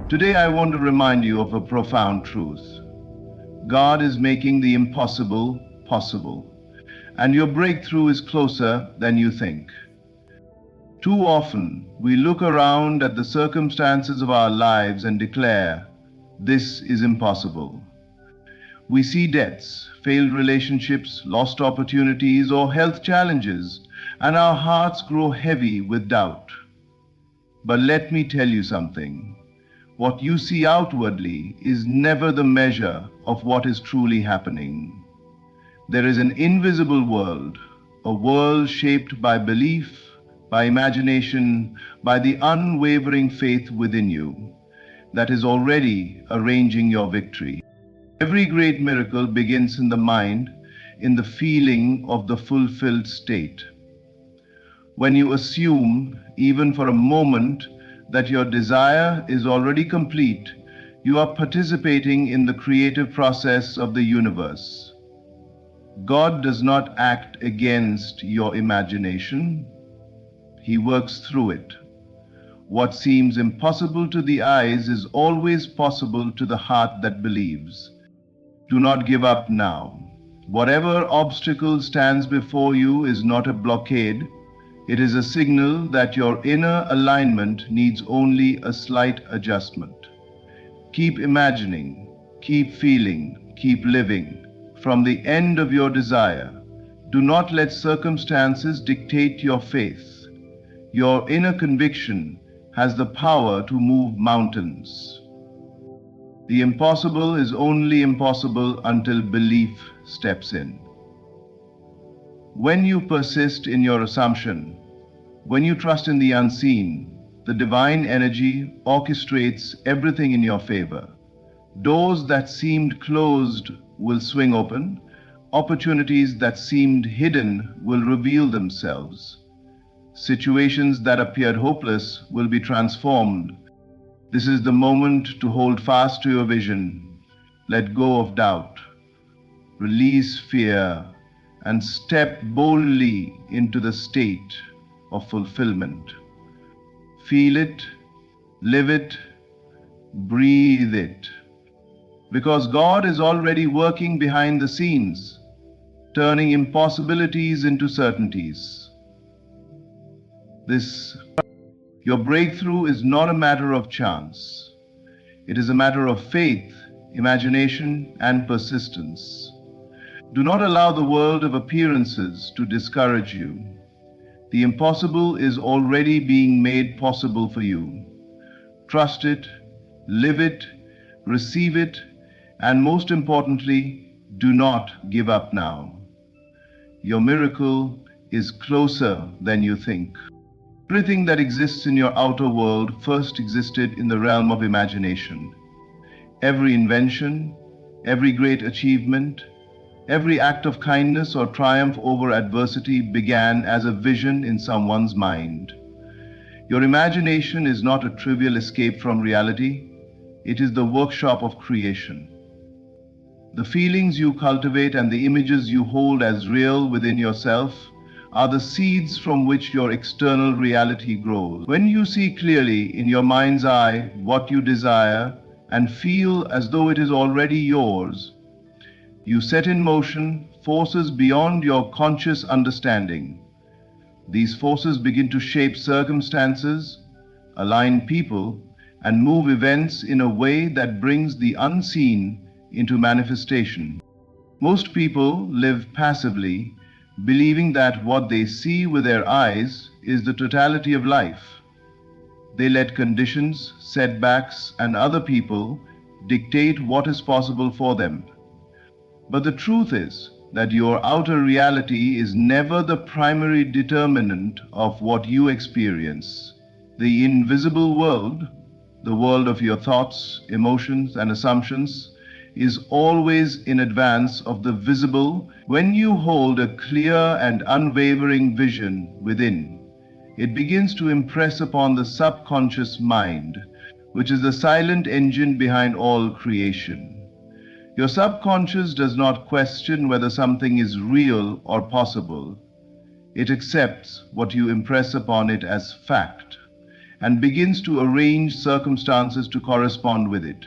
Today I want to remind you of a profound truth. God is making the impossible possible, and your breakthrough is closer than you think. Too often, we look around at the circumstances of our lives and declare, "This is impossible." We see deaths, failed relationships, lost opportunities, or health challenges, and our hearts grow heavy with doubt. But let me tell you something. What you see outwardly is never the measure of what is truly happening. There is an invisible world, a world shaped by belief, by imagination, by the unwavering faith within you, that is already arranging your victory. Every great miracle begins in the mind, in the feeling of the fulfilled state. When you assume, even for a moment, that your desire is already complete, you are participating in the creative process of the universe. God does not act against your imagination. He works through it. What seems impossible to the eyes is always possible to the heart that believes. Do not give up now. Whatever obstacle stands before you is not a blockade. It is a signal that your inner alignment needs only a slight adjustment. Keep imagining, keep feeling, keep living from the end of your desire. Do not let circumstances dictate your faith. Your inner conviction has the power to move mountains. The impossible is only impossible until belief steps in. When you persist in your assumption, when you trust in the unseen, the divine energy orchestrates everything in your favor. Doors that seemed closed will swing open. Opportunities that seemed hidden will reveal themselves. Situations that appeared hopeless will be transformed. This is the moment to hold fast to your vision. Let go of doubt. Release fear and step boldly into the state of fulfillment. Feel it, live it, breathe it. Because God is already working behind the scenes, turning impossibilities into certainties. Your breakthrough is not a matter of chance. It is a matter of faith, imagination, and persistence. Do not allow the world of appearances to discourage you. The impossible is already being made possible for you. Trust it, live it, receive it, and most importantly, do not give up now. Your miracle is closer than you think. Everything that exists in your outer world first existed in the realm of imagination. Every invention, every great achievement, every act of kindness or triumph over adversity began as a vision in someone's mind. Your imagination is not a trivial escape from reality. It is the workshop of creation. The feelings you cultivate and the images you hold as real within yourself are the seeds from which your external reality grows. When you see clearly in your mind's eye what you desire and feel as though it is already yours, you set in motion forces beyond your conscious understanding. These forces begin to shape circumstances, align people, and move events in a way that brings the unseen into manifestation. Most people live passively, believing that what they see with their eyes is the totality of life. They let conditions, setbacks, and other people dictate what is possible for them. But the truth is that your outer reality is never the primary determinant of what you experience. The invisible world, the world of your thoughts, emotions, and assumptions, is always in advance of the visible. When you hold a clear and unwavering vision within, it begins to impress upon the subconscious mind, which is the silent engine behind all creation. Your subconscious does not question whether something is real or possible. It accepts what you impress upon it as fact, and begins to arrange circumstances to correspond with it.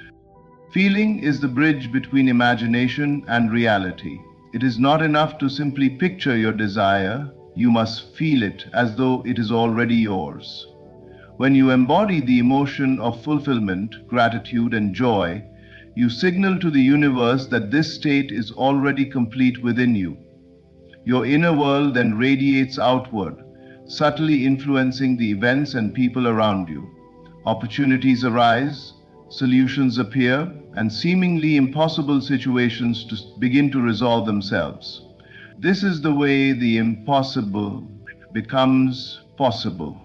Feeling is the bridge between imagination and reality. It is not enough to simply picture your desire, you must feel it as though it is already yours. When you embody the emotion of fulfillment, gratitude, and joy, you signal to the universe that this state is already complete within you. Your inner world then radiates outward, subtly influencing the events and people around you. Opportunities arise, solutions appear, and seemingly impossible situations begin to resolve themselves. This is the way the impossible becomes possible.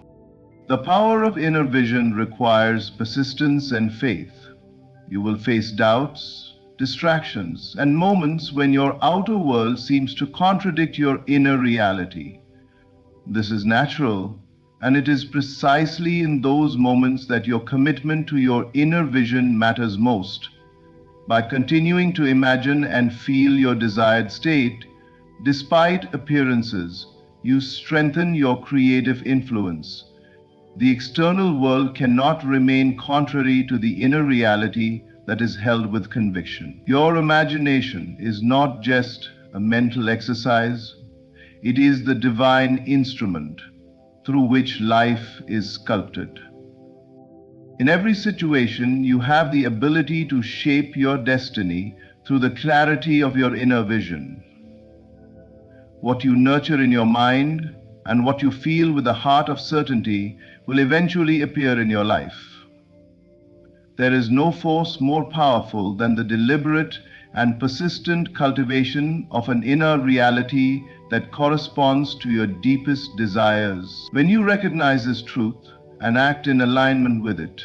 The power of inner vision requires persistence and faith. You will face doubts, distractions, and moments when your outer world seems to contradict your inner reality. This is natural, and it is precisely in those moments that your commitment to your inner vision matters most. By continuing to imagine and feel your desired state, despite appearances, you strengthen your creative influence. The external world cannot remain contrary to the inner reality that is held with conviction. Your imagination is not just a mental exercise, it is the divine instrument through which life is sculpted. In every situation, you have the ability to shape your destiny through the clarity of your inner vision. What you nurture in your mind and what you feel with a heart of certainty will eventually appear in your life. There is no force more powerful than the deliberate and persistent cultivation of an inner reality that corresponds to your deepest desires. When you recognize this truth and act in alignment with it,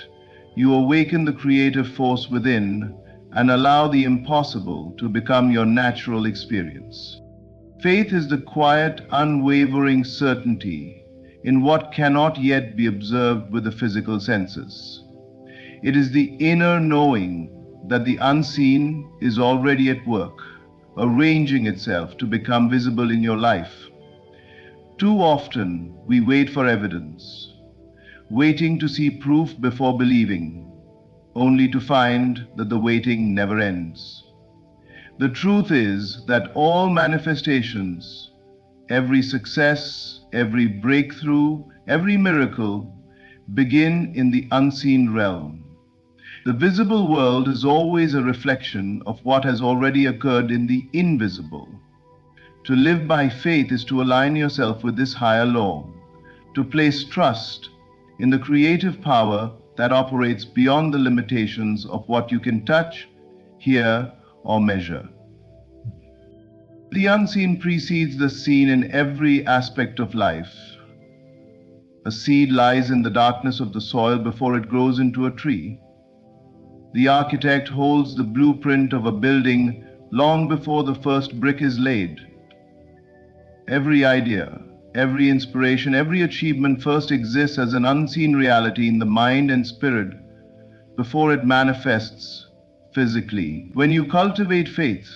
you awaken the creative force within and allow the impossible to become your natural experience. Faith is the quiet, unwavering certainty in what cannot yet be observed with the physical senses. It is the inner knowing that the unseen is already at work, arranging itself to become visible in your life. Too often, we wait for evidence, waiting to see proof before believing, only to find that the waiting never ends. The truth is that all manifestations, every success, every breakthrough, every miracle, begin in the unseen realm. The visible world is always a reflection of what has already occurred in the invisible. To live by faith is to align yourself with this higher law, to place trust in the creative power that operates beyond the limitations of what you can touch, hear, or measure. The unseen precedes the seen in every aspect of life. A seed lies in the darkness of the soil before it grows into a tree. The architect holds the blueprint of a building long before the first brick is laid. Every idea, every inspiration, every achievement first exists as an unseen reality in the mind and spirit before it manifests physically. When you cultivate faith,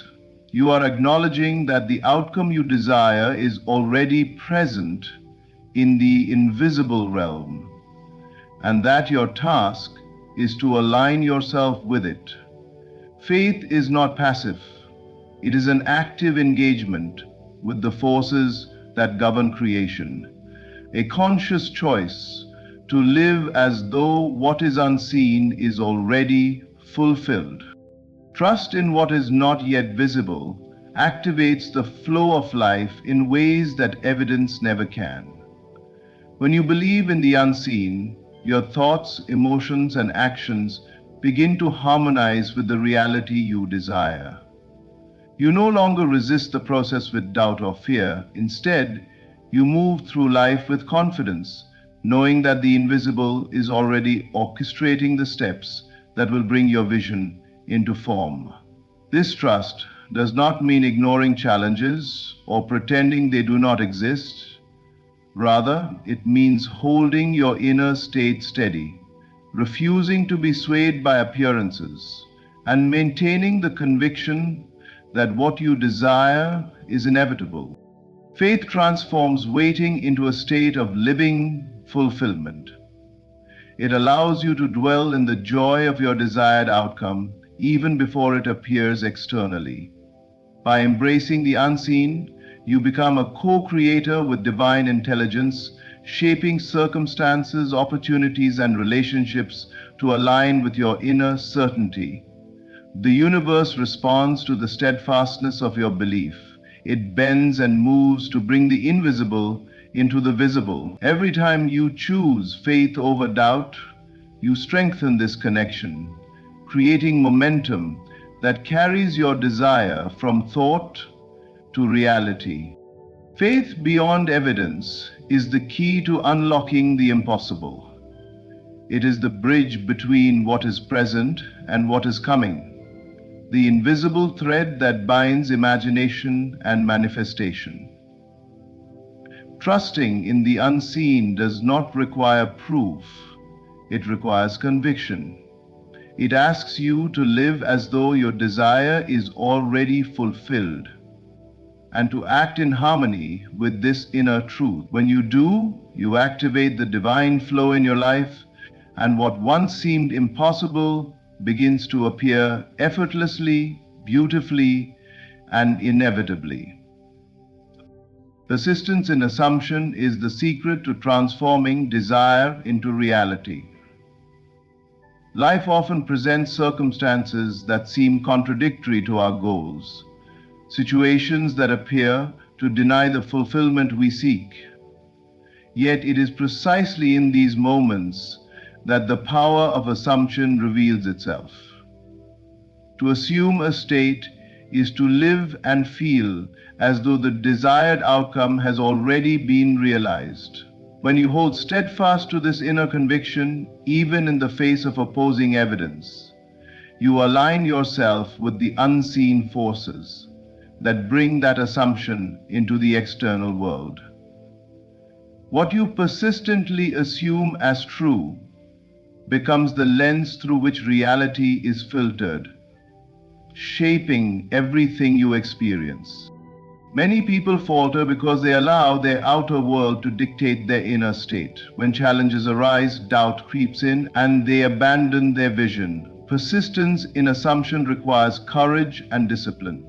you are acknowledging that the outcome you desire is already present in the invisible realm, and that your task is to align yourself with it. Faith is not passive. It is an active engagement with the forces that govern creation, a conscious choice to live as though what is unseen is already fulfilled. Trust in what is not yet visible activates the flow of life in ways that evidence never can. When you believe in the unseen, your thoughts, emotions, and actions begin to harmonize with the reality you desire. You no longer resist the process with doubt or fear. Instead, you move through life with confidence, knowing that the invisible is already orchestrating the steps that will bring your vision into form. This trust does not mean ignoring challenges or pretending they do not exist. Rather, it means holding your inner state steady, refusing to be swayed by appearances, and maintaining the conviction that what you desire is inevitable. Faith transforms waiting into a state of living fulfillment. It allows you to dwell in the joy of your desired outcome even before it appears externally. By embracing the unseen, you become a co-creator with divine intelligence, shaping circumstances, opportunities, and relationships to align with your inner certainty. The universe responds to the steadfastness of your belief. It bends and moves to bring the invisible into the visible. Every time you choose faith over doubt, you strengthen this connection, creating momentum that carries your desire from thought to reality. Faith beyond evidence is the key to unlocking the impossible. It is the bridge between what is present and what is coming, the invisible thread that binds imagination and manifestation. Trusting in the unseen does not require proof, it requires conviction. It asks you to live as though your desire is already fulfilled, and to act in harmony with this inner truth. When you do, you activate the divine flow in your life, and what once seemed impossible begins to appear effortlessly, beautifully, and inevitably. Persistence in assumption is the secret to transforming desire into reality. Life often presents circumstances that seem contradictory to our goals, situations that appear to deny the fulfillment we seek. Yet it is precisely in these moments that the power of assumption reveals itself. To assume a state is to live and feel as though the desired outcome has already been realized. When you hold steadfast to this inner conviction, even in the face of opposing evidence, you align yourself with the unseen forces that bring that assumption into the external world. What you persistently assume as true becomes the lens through which reality is filtered, shaping everything you experience. Many people falter because they allow their outer world to dictate their inner state. When challenges arise, doubt creeps in, and they abandon their vision. Persistence in assumption requires courage and discipline.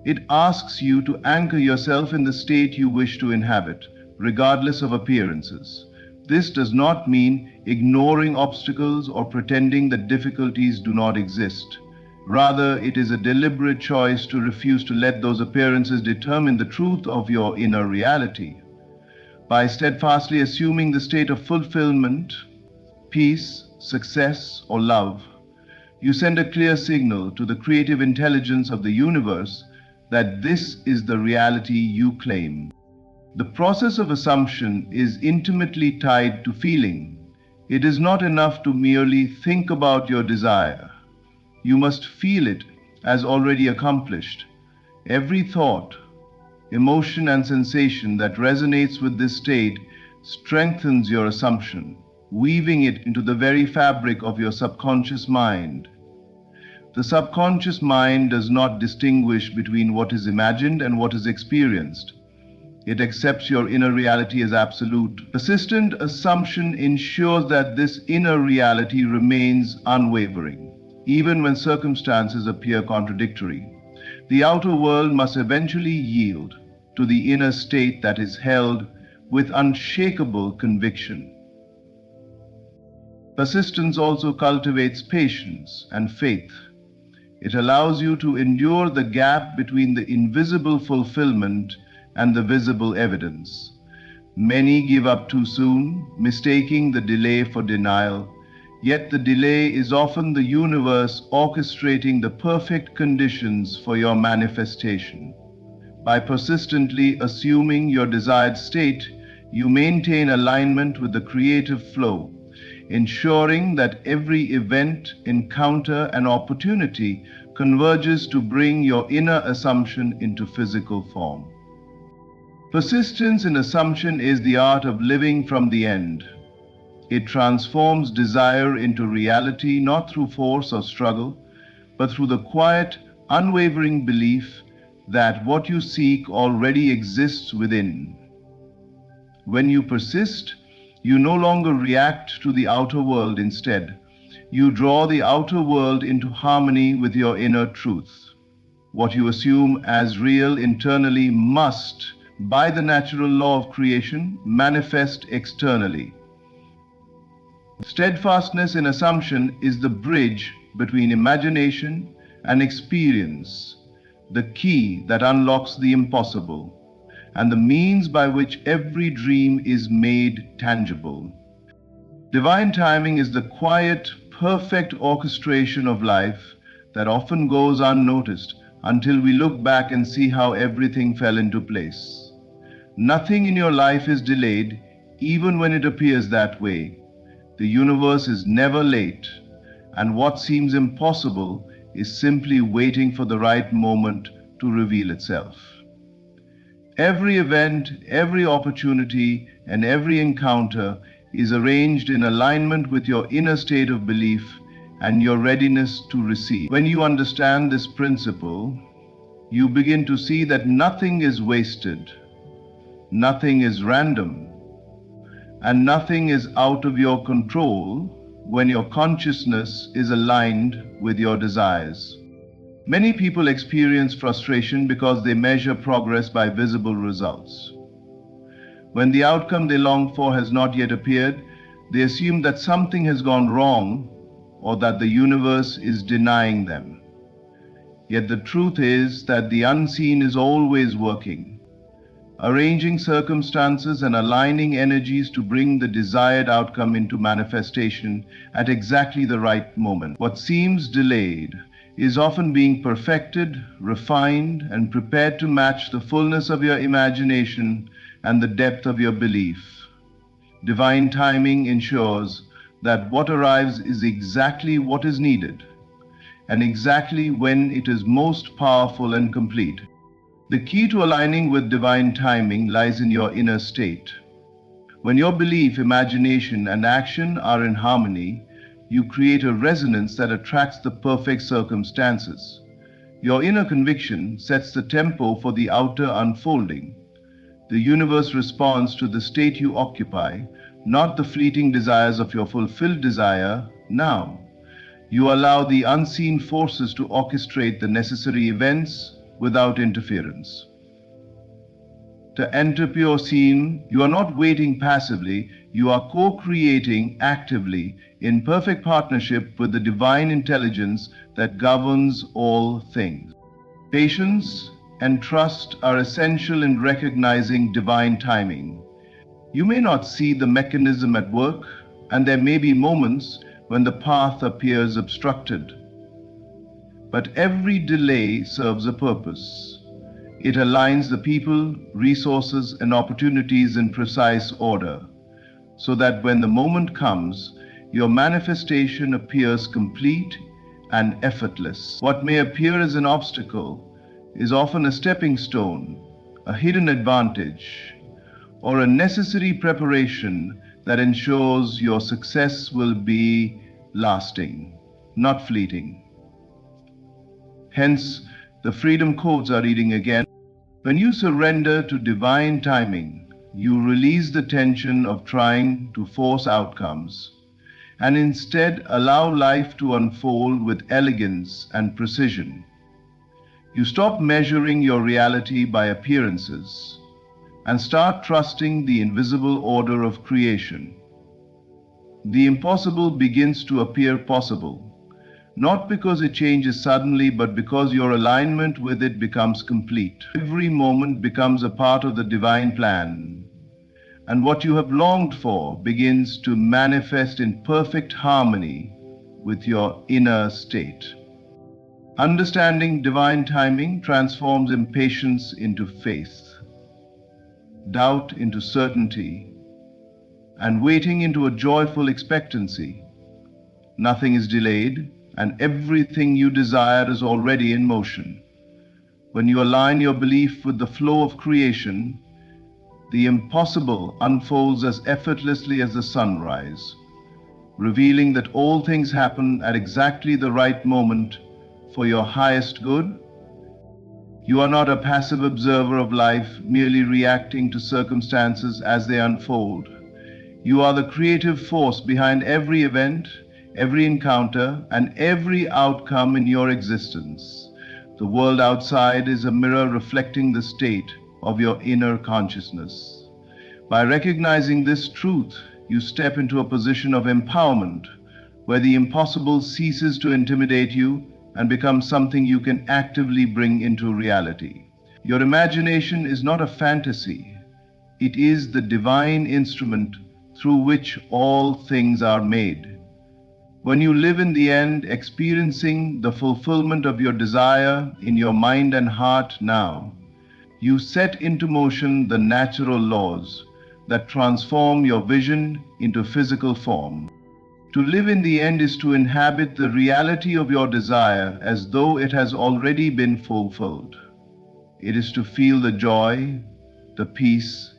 It asks you to anchor yourself in the state you wish to inhabit, regardless of appearances. This does not mean ignoring obstacles or pretending that difficulties do not exist. Rather, it is a deliberate choice to refuse to let those appearances determine the truth of your inner reality. By steadfastly assuming the state of fulfillment, peace, success, or love, you send a clear signal to the creative intelligence of the universe that this is the reality you claim. The process of assumption is intimately tied to feeling. It is not enough to merely think about your desire. You must feel it as already accomplished. Every thought, emotion, and sensation that resonates with this state strengthens your assumption, weaving it into the very fabric of your subconscious mind. The subconscious mind does not distinguish between what is imagined and what is experienced. It accepts your inner reality as absolute. Persistent assumption ensures that this inner reality remains unwavering, even when circumstances appear contradictory. The outer world must eventually yield to the inner state that is held with unshakable conviction. Persistence also cultivates patience and faith. It allows you to endure the gap between the invisible fulfillment and the visible evidence. Many give up too soon, mistaking the delay for denial. Yet the delay is often the universe orchestrating the perfect conditions for your manifestation. By persistently assuming your desired state, you maintain alignment with the creative flow, ensuring that every event, encounter, and opportunity converges to bring your inner assumption into physical form. Persistence in assumption is the art of living from the end. It transforms desire into reality not through force or struggle, but through the quiet, unwavering belief that what you seek already exists within. When you persist, You no longer react to the outer world. Instead, you draw the outer world into harmony with your inner truth. What you assume as real internally must, by the natural law of creation, manifest externally. Steadfastness in assumption is the bridge between imagination and experience, the key that unlocks the impossible, and the means by which every dream is made tangible. Divine timing is the quiet, perfect orchestration of life that often goes unnoticed until we look back and see how everything fell into place. Nothing in your life is delayed, even when it appears that way. The universe is never late, and what seems impossible is simply waiting for the right moment to reveal itself. Every event, every opportunity, and every encounter is arranged in alignment with your inner state of belief and your readiness to receive. When you understand this principle, you begin to see that nothing is wasted, nothing is random, and nothing is out of your control when your consciousness is aligned with your desires. Many people experience frustration because they measure progress by visible results. When the outcome they long for has not yet appeared, they assume that something has gone wrong or that the universe is denying them. Yet the truth is that the unseen is always working, arranging circumstances and aligning energies to bring the desired outcome into manifestation at exactly the right moment. What seems delayed is often being perfected, refined, and prepared to match the fullness of your imagination and the depth of your belief. Divine timing ensures that what arrives is exactly what is needed, and exactly when it is most powerful and complete. The key to aligning with divine timing lies in your inner state. When your belief, imagination, and action are in harmony, you create a resonance that attracts the perfect circumstances. Your inner conviction sets the tempo for the outer unfolding. The universe responds to the state you occupy, not the fleeting desires of your fulfilled desire now. You allow the unseen forces to orchestrate the necessary events without interference. To enter pure seeing, you are not waiting passively, you are co-creating actively in perfect partnership with the divine intelligence that governs all things. Patience and trust are essential in recognizing divine timing. You may not see the mechanism at work, and there may be moments when the path appears obstructed. But every delay serves a purpose. It aligns the people, resources, and opportunities in precise order, so that when the moment comes, your manifestation appears complete and effortless. What may appear as an obstacle is often a stepping stone, a hidden advantage, or a necessary preparation that ensures your success will be lasting, not fleeting. Hence, the freedom codes are reading again. When you surrender to divine timing, you release the tension of trying to force outcomes and instead allow life to unfold with elegance and precision. You stop measuring your reality by appearances and start trusting the invisible order of creation. The impossible begins to appear possible, not because it changes suddenly, but because your alignment with it becomes complete. Every moment becomes a part of the divine plan, and what you have longed for begins to manifest in perfect harmony with your inner state. Understanding divine timing transforms impatience into faith, doubt into certainty, and waiting into a joyful expectancy. Nothing is delayed, and everything you desire is already in motion. When you align your belief with the flow of creation, the impossible unfolds as effortlessly as the sunrise, revealing that all things happen at exactly the right moment for your highest good. You are not a passive observer of life, merely reacting to circumstances as they unfold. You are the creative force behind every event, every encounter, and every outcome in your existence. The world outside is a mirror reflecting the state of your inner consciousness. By recognizing this truth, you step into a position of empowerment, where the impossible ceases to intimidate you and becomes something you can actively bring into reality. Your imagination is not a fantasy. It is the divine instrument through which all things are made. When you live in the end, experiencing the fulfillment of your desire in your mind and heart now, you set into motion the natural laws that transform your vision into physical form. To live in the end is to inhabit the reality of your desire as though it has already been fulfilled. It is to feel the joy, the peace,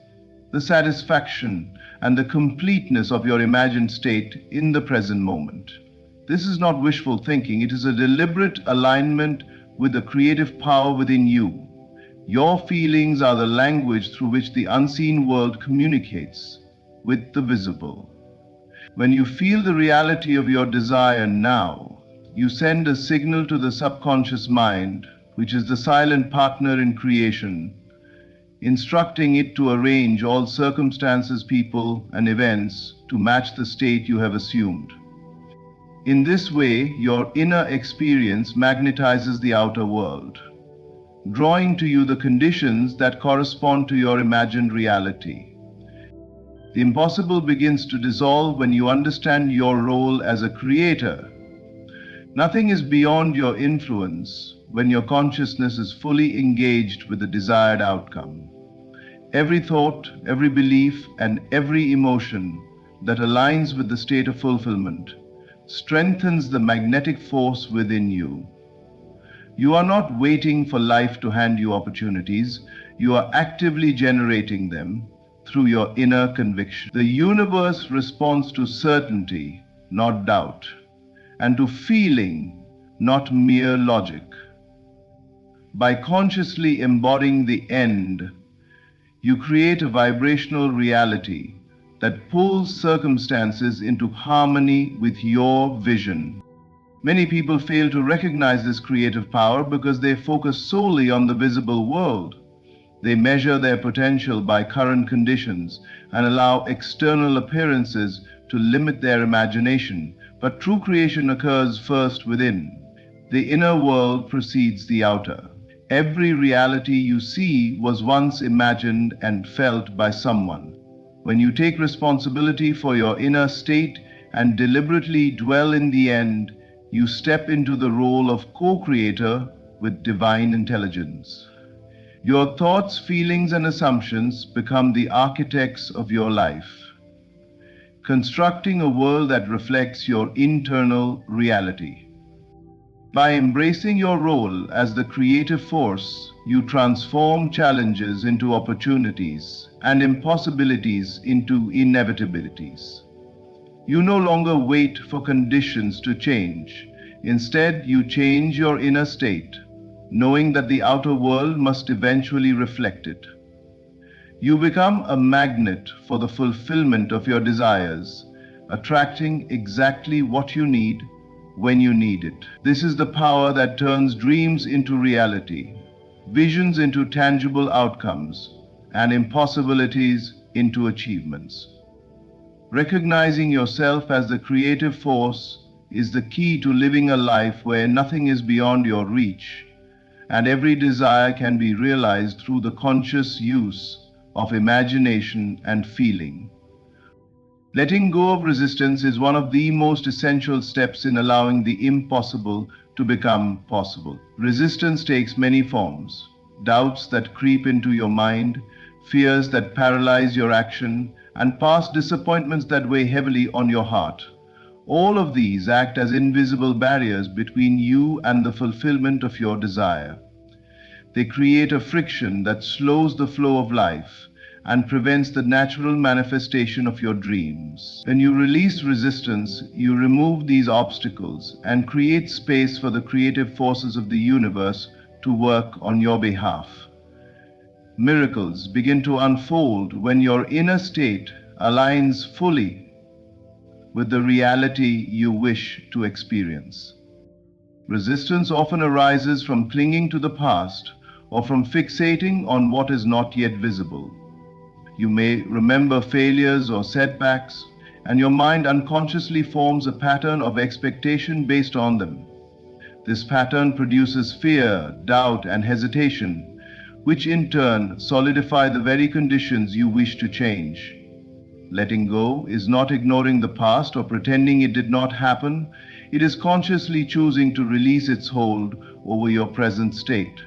the satisfaction, and the completeness of your imagined state in the present moment. This is not wishful thinking, it is a deliberate alignment with the creative power within you. Your feelings are the language through which the unseen world communicates with the visible. When you feel the reality of your desire now, you send a signal to the subconscious mind, which is the silent partner in creation, instructing it to arrange all circumstances, people, and events to match the state you have assumed. In this way, your inner experience magnetizes the outer world, drawing to you the conditions that correspond to your imagined reality. The impossible begins to dissolve when you understand your role as a creator. Nothing is beyond your influence when your consciousness is fully engaged with the desired outcome. Every thought, every belief, and every emotion that aligns with the state of fulfillment strengthens the magnetic force within you. You are not waiting for life to hand you opportunities, you are actively generating them through your inner conviction. The universe responds to certainty, not doubt, and to feeling, not mere logic. By consciously embodying the end, you create a vibrational reality that pulls circumstances into harmony with your vision. Many people fail to recognize this creative power because they focus solely on the visible world. They measure their potential by current conditions and allow external appearances to limit their imagination. But true creation occurs first within. The inner world precedes the outer. Every reality you see was once imagined and felt by someone. When you take responsibility for your inner state and deliberately dwell in the end, you step into the role of co-creator with divine intelligence. Your thoughts, feelings, and assumptions become the architects of your life, constructing a world that reflects your internal reality. By embracing your role as the creative force, you transform challenges into opportunities and impossibilities into inevitabilities. You no longer wait for conditions to change. Instead, you change your inner state, knowing that the outer world must eventually reflect it. You become a magnet for the fulfillment of your desires, attracting exactly what you need when you need it. This is the power that turns dreams into reality, visions into tangible outcomes, and impossibilities into achievements. Recognizing yourself as the creative force is the key to living a life where nothing is beyond your reach, and every desire can be realized through the conscious use of imagination and feeling. Letting go of resistance is one of the most essential steps in allowing the impossible to become possible. Resistance takes many forms: doubts that creep into your mind, fears that paralyze your action, and past disappointments that weigh heavily on your heart. All of these act as invisible barriers between you and the fulfillment of your desire. They create a friction that slows the flow of life and prevents the natural manifestation of your dreams. When you release resistance, you remove these obstacles and create space for the creative forces of the universe to work on your behalf. Miracles begin to unfold when your inner state aligns fully with the reality you wish to experience. Resistance often arises from clinging to the past or from fixating on what is not yet visible. You may remember failures or setbacks, and your mind unconsciously forms a pattern of expectation based on them. This pattern produces fear, doubt, and hesitation, which in turn solidify the very conditions you wish to change. Letting go is not ignoring the past or pretending it did not happen. It is consciously choosing to release its hold over your present state.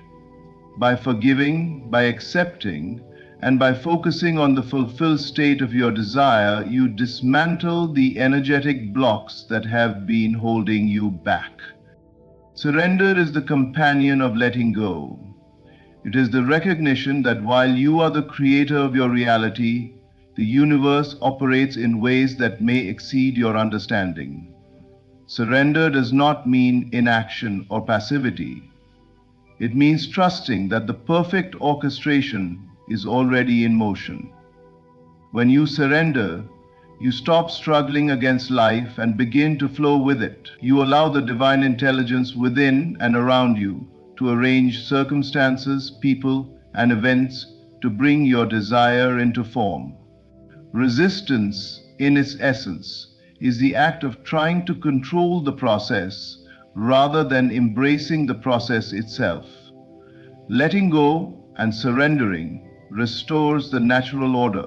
By forgiving, by accepting, and by focusing on the fulfilled state of your desire, you dismantle the energetic blocks that have been holding you back. Surrender is the companion of letting go. It is the recognition that while you are the creator of your reality, the universe operates in ways that may exceed your understanding. Surrender does not mean inaction or passivity. It means trusting that the perfect orchestration is already in motion. When you surrender, you stop struggling against life and begin to flow with it. You allow the divine intelligence within and around you to arrange circumstances, people, and events to bring your desire into form. Resistance, in its essence, is the act of trying to control the process rather than embracing the process itself. Letting go and surrendering restores the natural order,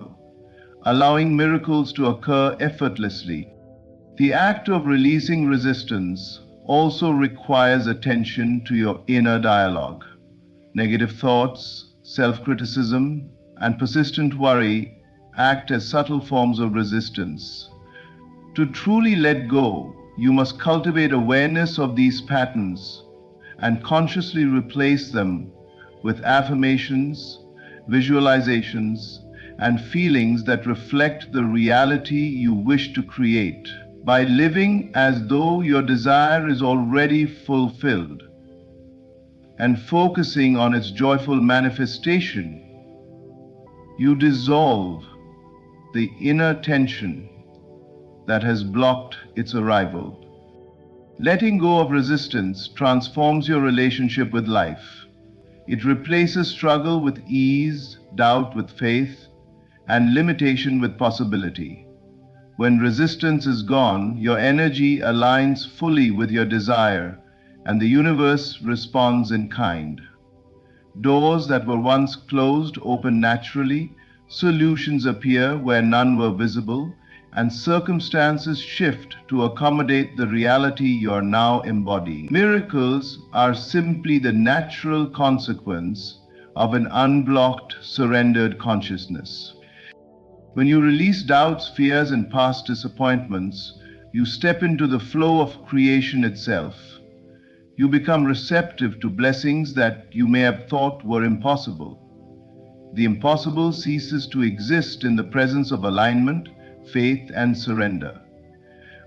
allowing miracles to occur effortlessly. The act of releasing resistance also requires attention to your inner dialogue. Negative thoughts, self-criticism, and persistent worry act as subtle forms of resistance. To truly let go, you must cultivate awareness of these patterns and consciously replace them with affirmations, visualizations, and feelings that reflect the reality you wish to create. By living as though your desire is already fulfilled and focusing on its joyful manifestation, you dissolve the inner tension that has blocked its arrival. Letting go of resistance transforms your relationship with life. It replaces struggle with ease, doubt with faith, and limitation with possibility. When resistance is gone, your energy aligns fully with your desire, and the universe responds in kind. Doors that were once closed open naturally, solutions appear where none were visible, and circumstances shift to accommodate the reality you are now embodying. Miracles are simply the natural consequence of an unblocked, surrendered consciousness. When you release doubts, fears, and past disappointments, you step into the flow of creation itself. You become receptive to blessings that you may have thought were impossible. The impossible ceases to exist in the presence of alignment, faith, and surrender.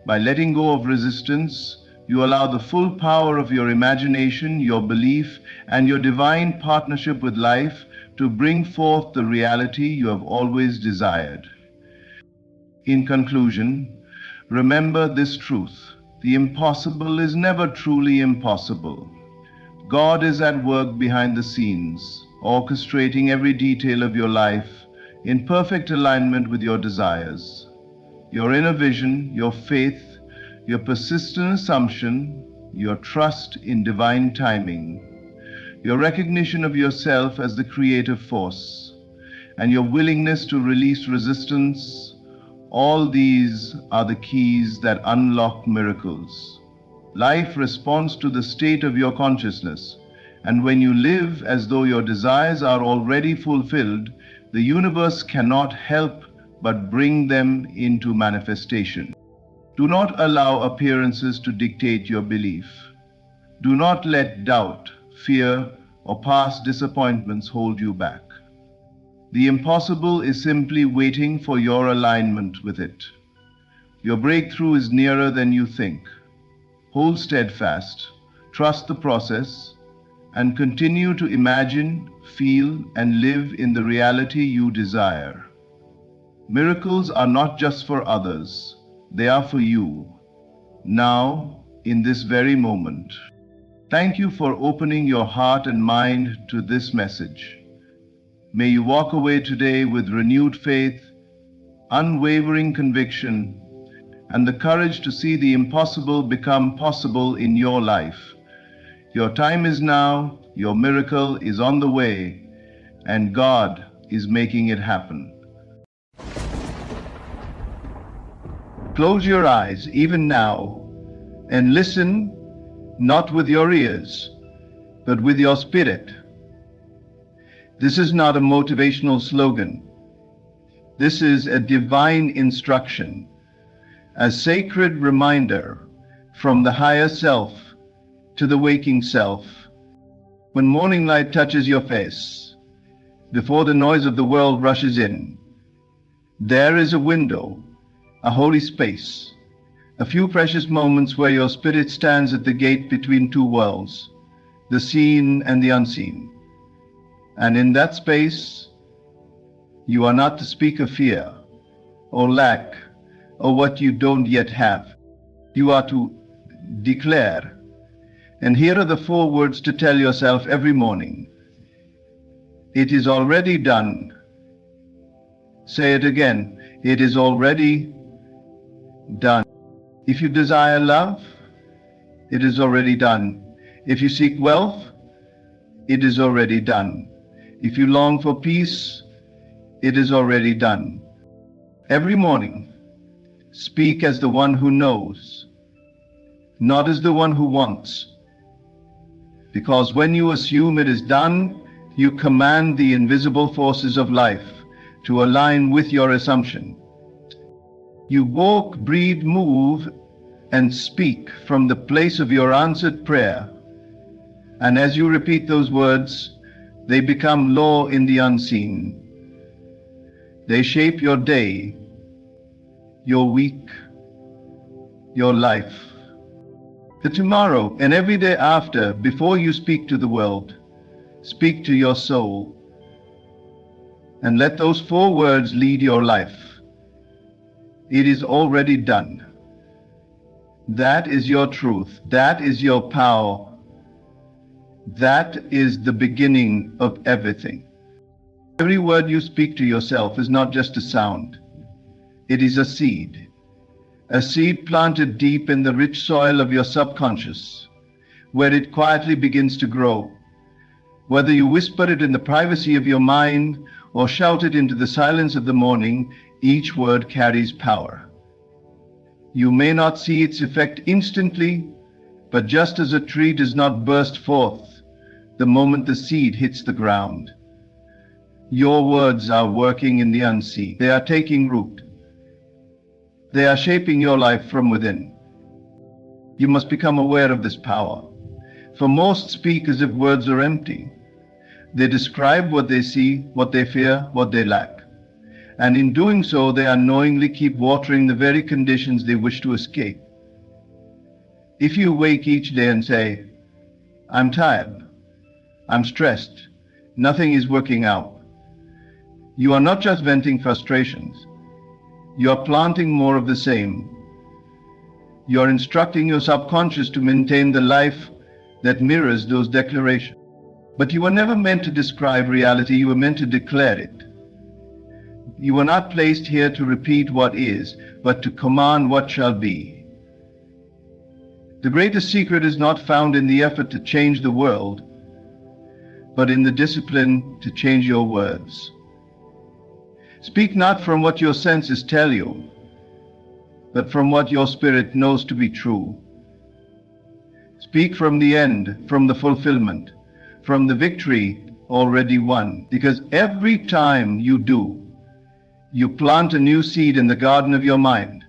By letting go of resistance, you allow the full power of your imagination, your belief, and your divine partnership with life to bring forth the reality you have always desired. In conclusion, remember this truth: the impossible is never truly impossible. God is at work behind the scenes, orchestrating every detail of your life in perfect alignment with your desires. Your inner vision, your faith, your persistent assumption, your trust in divine timing, your recognition of yourself as the creative force, and your willingness to release resistance, all these are the keys that unlock miracles. Life responds to the state of your consciousness, and when you live as though your desires are already fulfilled, the universe cannot help but bring them into manifestation. Do not allow appearances to dictate your belief. Do not let doubt, fear, or past disappointments hold you back. The impossible is simply waiting for your alignment with it. Your breakthrough is nearer than you think. Hold steadfast, trust the process, and continue to imagine, feel, and live in the reality you desire. Miracles are not just for others, they are for you, now, in this very moment. Thank you for opening your heart and mind to this message. May you walk away today with renewed faith, unwavering conviction, and the courage to see the impossible become possible in your life. Your time is now, your miracle is on the way, and God is making it happen. Close your eyes even now and listen, not with your ears, but with your spirit. This is not a motivational slogan. This is a divine instruction, a sacred reminder from the higher self to the waking self. When morning light touches your face, before the noise of the world rushes in, there is a window, a holy space, a few precious moments where your spirit stands at the gate between two worlds, the seen and the unseen. And in that space, you are not to speak of fear or lack or what you don't yet have. You are to declare. And here are the 4 words to tell yourself every morning. It is already done. Say it again. It is already done. If you desire love, it is already done. If you seek wealth, it is already done. If you long for peace, it is already done. Every morning, speak as the one who knows, not as the one who wants. Because when you assume it is done, you command the invisible forces of life to align with your assumption. You walk, breathe, move, and speak from the place of your answered prayer. And as you repeat those words, they become law in the unseen. They shape your day, your week, your life. The tomorrow and every day after, before you speak to the world, speak to your soul. And let those 4 words lead your life. It is already done. That is your truth. That is your power. That is the beginning of everything. Every word you speak to yourself is not just a sound. It is a seed planted deep in the rich soil of your subconscious, where it quietly begins to grow. Whether you whisper it in the privacy of your mind or shout it into the silence of the morning, each word carries power. You may not see its effect instantly, but just as a tree does not burst forth the moment the seed hits the ground, your words are working in the unseen. They are taking root. They are shaping your life from within. You must become aware of this power. For most speak as if words are empty. They describe what they see, what they fear, what they lack. And in doing so, they unknowingly keep watering the very conditions they wish to escape. If you wake each day and say, I'm tired, I'm stressed, nothing is working out, you are not just venting frustrations. You are planting more of the same. You are instructing your subconscious to maintain the life that mirrors those declarations. But you were never meant to describe reality, you were meant to declare it. You were not placed here to repeat what is, but to command what shall be. The greatest secret is not found in the effort to change the world, but in the discipline to change your words. Speak not from what your senses tell you, but from what your spirit knows to be true. Speak from the end, from the fulfillment, from the victory already won. Because every time you do, you plant a new seed in the garden of your mind.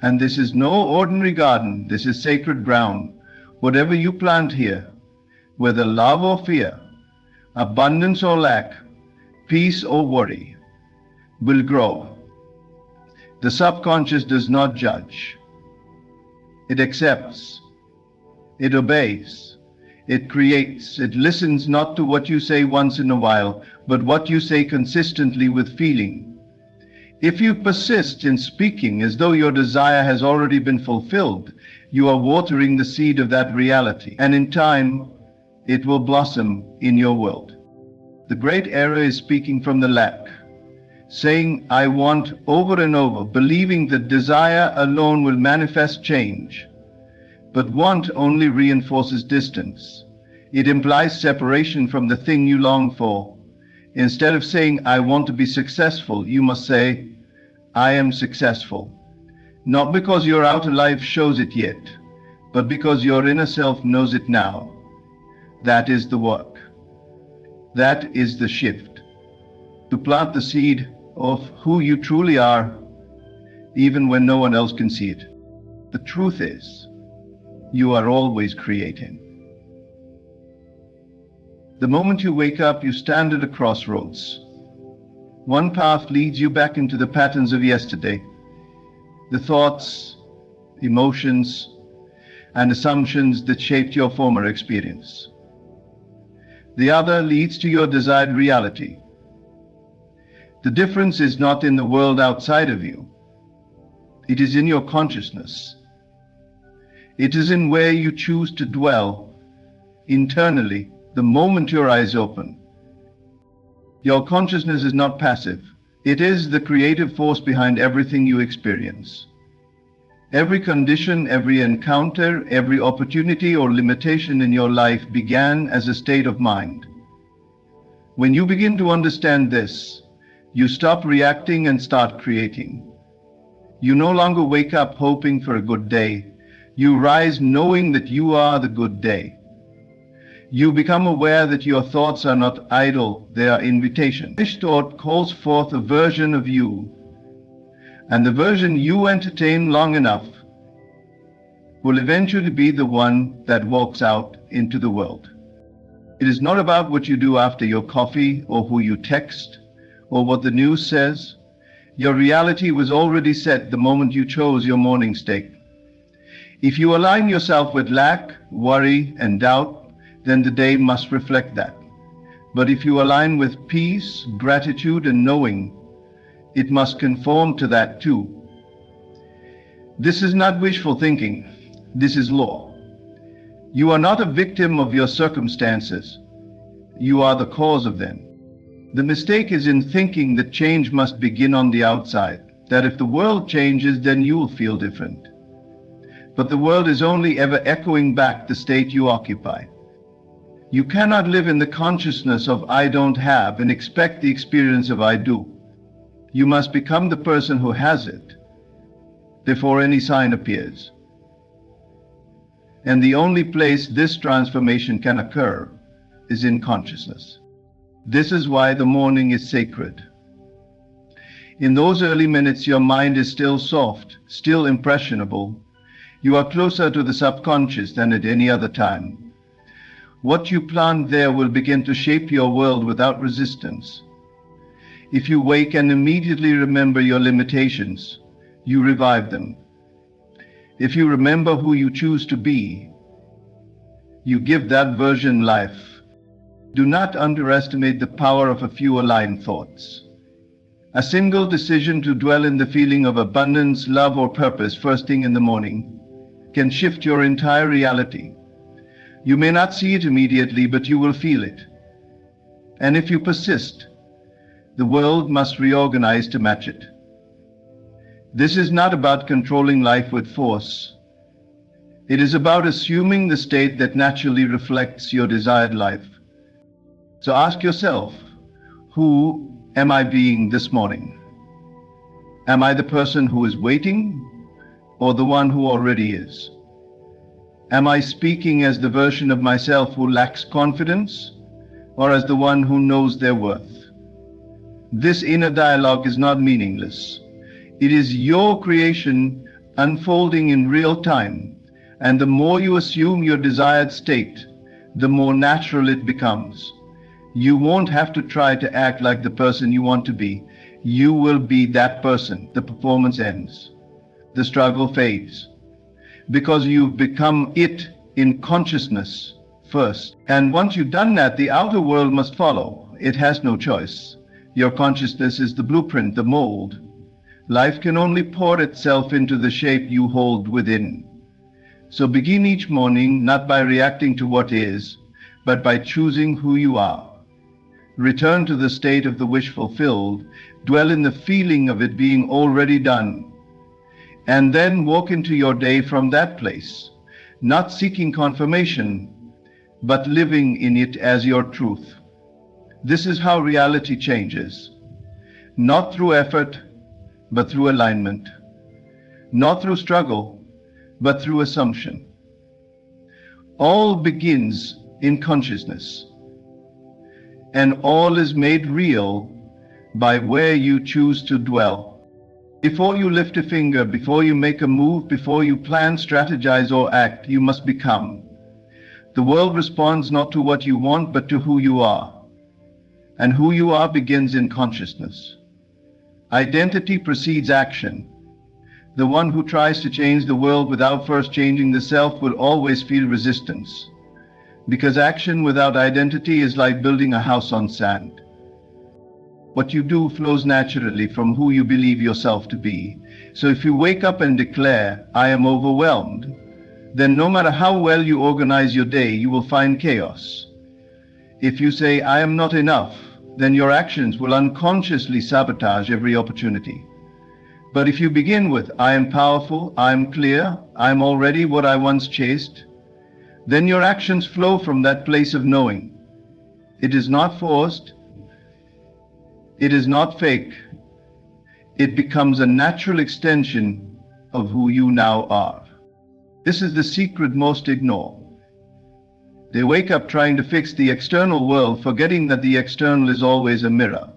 And this is no ordinary garden, this is sacred ground. Whatever you plant here, whether love or fear, abundance or lack, peace or worry, will grow. The subconscious does not judge. It accepts. It obeys. It creates. It listens not to what you say once in a while, but what you say consistently with feeling. If you persist in speaking as though your desire has already been fulfilled, you are watering the seed of that reality, and in time, it will blossom in your world. The great error is speaking from the lack, saying, I want over and over, believing that desire alone will manifest change. But want only reinforces distance. It implies separation from the thing you long for. Instead of saying, I want to be successful, you must say, I am successful. Not because your outer life shows it yet, but because your inner self knows it now. That is the work. That is the shift. To plant the seed of who you truly are, even when no one else can see it. The truth is, you are always creating. The moment you wake up, you stand at a crossroads. One path leads you back into the patterns of yesterday, the thoughts, emotions, and assumptions that shaped your former experience. The other leads to your desired reality. The difference is not in the world outside of you. It is in your consciousness. It is in where you choose to dwell internally the moment your eyes open. Your consciousness is not passive. It is the creative force behind everything you experience. Every condition, every encounter, every opportunity or limitation in your life began as a state of mind. When you begin to understand this, you stop reacting and start creating. You no longer wake up hoping for a good day. You rise knowing that you are the good day. You become aware that your thoughts are not idle, they are invitation. Each thought calls forth a version of you, and the version you entertain long enough will eventually be the one that walks out into the world. It is not about what you do after your coffee, or who you text, or what the news says. Your reality was already set the moment you chose your morning steak. If you align yourself with lack, worry, and doubt, then the day must reflect that. But if you align with peace, gratitude, and knowing, it must conform to that too. This is not wishful thinking. This is law. You are not a victim of your circumstances. You are the cause of them. The mistake is in thinking that change must begin on the outside, that if the world changes, then you will feel different. But the world is only ever echoing back the state you occupy. You cannot live in the consciousness of I don't have and expect the experience of I do. You must become the person who has it before any sign appears. And the only place this transformation can occur is in consciousness. This is why the morning is sacred. In those early minutes, your mind is still soft, still impressionable. You are closer to the subconscious than at any other time. What you plant there will begin to shape your world without resistance. If you wake and immediately remember your limitations, you revive them. If you remember who you choose to be, you give that version life. Do not underestimate the power of a few aligned thoughts. A single decision to dwell in the feeling of abundance, love, or purpose first thing in the morning can shift your entire reality. You may not see it immediately, but you will feel it. And if you persist, the world must reorganize to match it. This is not about controlling life with force. It is about assuming the state that naturally reflects your desired life. So ask yourself, who am I being this morning? Am I the person who is waiting, or the one who already is? Am I speaking as the version of myself who lacks confidence, or as the one who knows their worth? This inner dialogue is not meaningless. It is your creation unfolding in real time, and the more you assume your desired state, the more natural it becomes. You won't have to try to act like the person you want to be. You will be that person. The performance ends. The struggle fades. Because you've become it in consciousness first. And once you've done that, the outer world must follow. It has no choice. Your consciousness is the blueprint, the mold. Life can only pour itself into the shape you hold within. So begin each morning not by reacting to what is, but by choosing who you are. Return to the state of the wish fulfilled, dwell in the feeling of it being already done, and then walk into your day from that place, not seeking confirmation, but living in it as your truth. This is how reality changes, not through effort, but through alignment, not through struggle, but through assumption. All begins in consciousness, and all is made real by where you choose to dwell. Before you lift a finger, before you make a move, before you plan, strategize, or act, you must become. The world responds not to what you want, but to who you are. And who you are begins in consciousness. Identity precedes action. The one who tries to change the world without first changing the self will always feel resistance. Because action without identity is like building a house on sand. What you do flows naturally from who you believe yourself to be. So if you wake up and declare, "I am overwhelmed," then no matter how well you organize your day, you will find chaos. If you say, "I am not enough," then your actions will unconsciously sabotage every opportunity. But if you begin with, "I am powerful, I am clear, I am already what I once chased," then your actions flow from that place of knowing. It is not forced. It is not fake. It becomes a natural extension of who you now are. This is the secret most ignore. They wake up trying to fix the external world, forgetting that the external is always a mirror.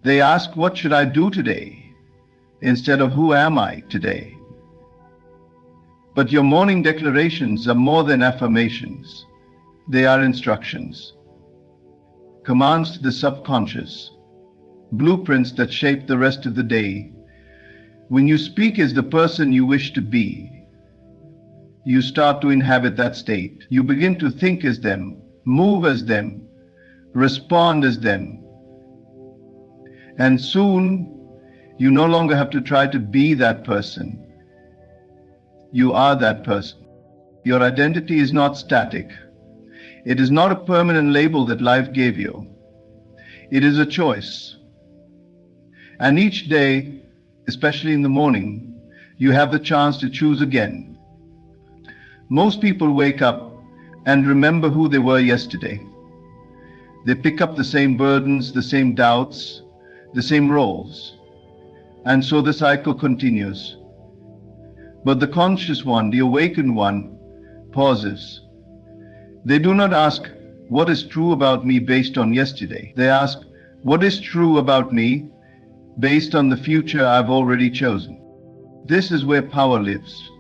They ask, "What should I do today?" instead of "Who am I today?" But your morning declarations are more than affirmations. They are instructions. Commands to the subconscious, blueprints that shape the rest of the day. When you speak as the person you wish to be, you start to inhabit that state. You begin to think as them, move as them, respond as them. And soon, you no longer have to try to be that person. You are that person. Your identity is not static. It is not a permanent label that life gave you. It is a choice. And each day, especially in the morning, you have the chance to choose again. Most people wake up and remember who they were yesterday. They pick up the same burdens, the same doubts, the same roles. And so the cycle continues. But the conscious one, the awakened one, pauses. They do not ask, "What is true about me based on yesterday?" They ask, "What is true about me based on the future I've already chosen?" This is where power lives.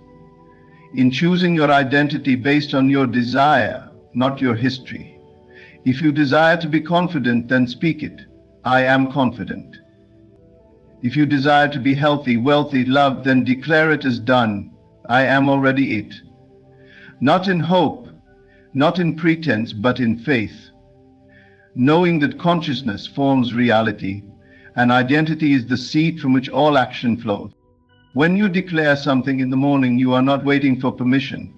In choosing your identity based on your desire, not your history. If you desire to be confident, then speak it. "I am confident." If you desire to be healthy, wealthy, loved, then declare it as done. "I am already it." Not in hope, not in pretense, but in faith. Knowing that consciousness forms reality, and identity is the seed from which all action flows. When you declare something in the morning, you are not waiting for permission.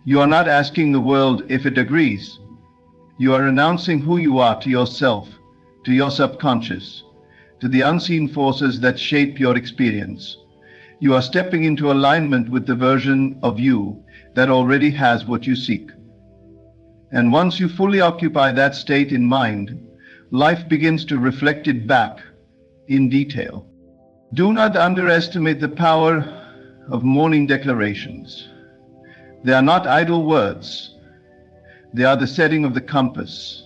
You are not asking the world if it agrees. You are announcing who you are to yourself, to your subconscious, to the unseen forces that shape your experience. You are stepping into alignment with the version of you that already has what you seek. And once you fully occupy that state in mind, life begins to reflect it back in detail. Do not underestimate the power of morning declarations. They are not idle words. They are the setting of the compass,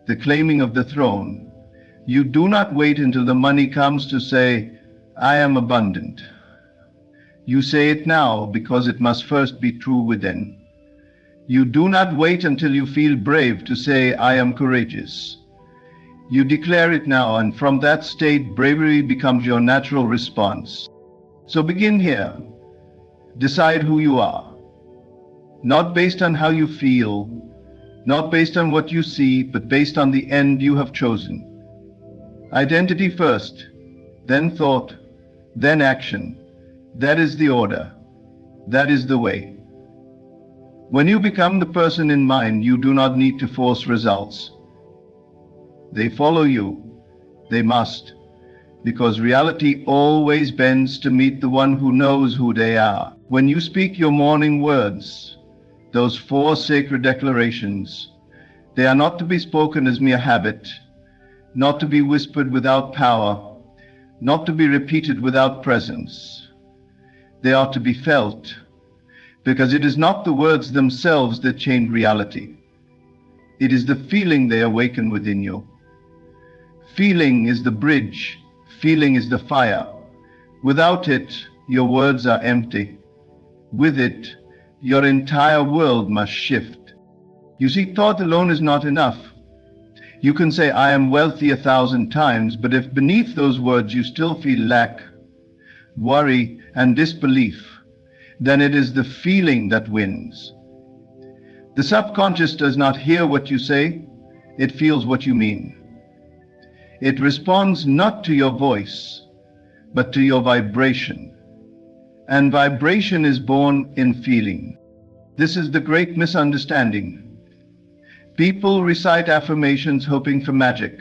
the claiming of the throne. You do not wait until the money comes to say, "I am abundant." You say it now because it must first be true within. You do not wait until you feel brave to say, "I am courageous." You declare it now, and from that state, bravery becomes your natural response. So begin here. Decide who you are. Not based on how you feel, not based on what you see, but based on the end you have chosen. Identity first, then thought, then action. That is the order. That is the way. When you become the person in mind, you do not need to force results. They follow you. They must, because reality always bends to meet the one who knows who they are. When you speak your morning words, those 4 sacred declarations, they are not to be spoken as mere habit, not to be whispered without power, not to be repeated without presence. They are to be felt, because it is not the words themselves that change reality. It is the feeling they awaken within you. Feeling is the bridge. Feeling is the fire. Without it, your words are empty. With it, your entire world must shift. You see, thought alone is not enough. You can say, I am wealthy 1,000 times, but if beneath those words you still feel lack, worry, and disbelief, then it is the feeling that wins. The subconscious does not hear what you say, it feels what you mean. It responds not to your voice, but to your vibration. And vibration is born in feeling. This is the great misunderstanding. People recite affirmations hoping for magic,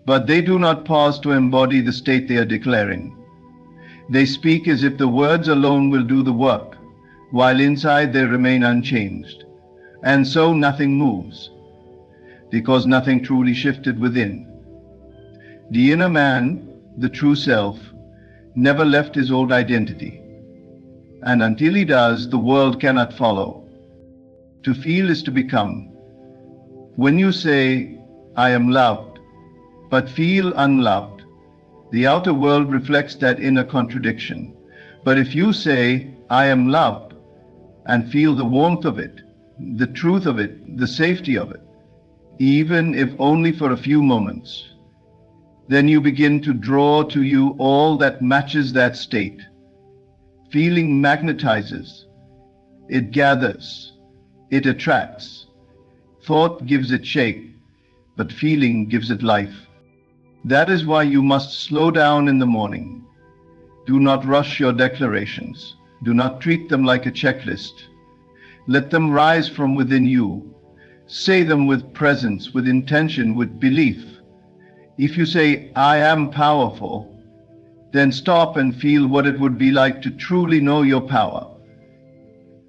but they do not pause to embody the state they are declaring. They speak as if the words alone will do the work, while inside they remain unchanged. And so nothing moves, because nothing truly shifted within. The inner man, the true self, never left his old identity. And until he does, the world cannot follow. To feel is to become. When you say, I am loved, but feel unloved, the outer world reflects that inner contradiction. But if you say, I am loved, and feel the warmth of it, the truth of it, the safety of it, even if only for a few moments, then you begin to draw to you all that matches that state. Feeling magnetizes, it gathers, it attracts. Thought gives it shape, but feeling gives it life. That is why you must slow down in the morning. Do not rush your declarations. Do not treat them like a checklist. Let them rise from within you. Say them with presence, with intention, with belief. If you say, I am powerful, then stop and feel what it would be like to truly know your power.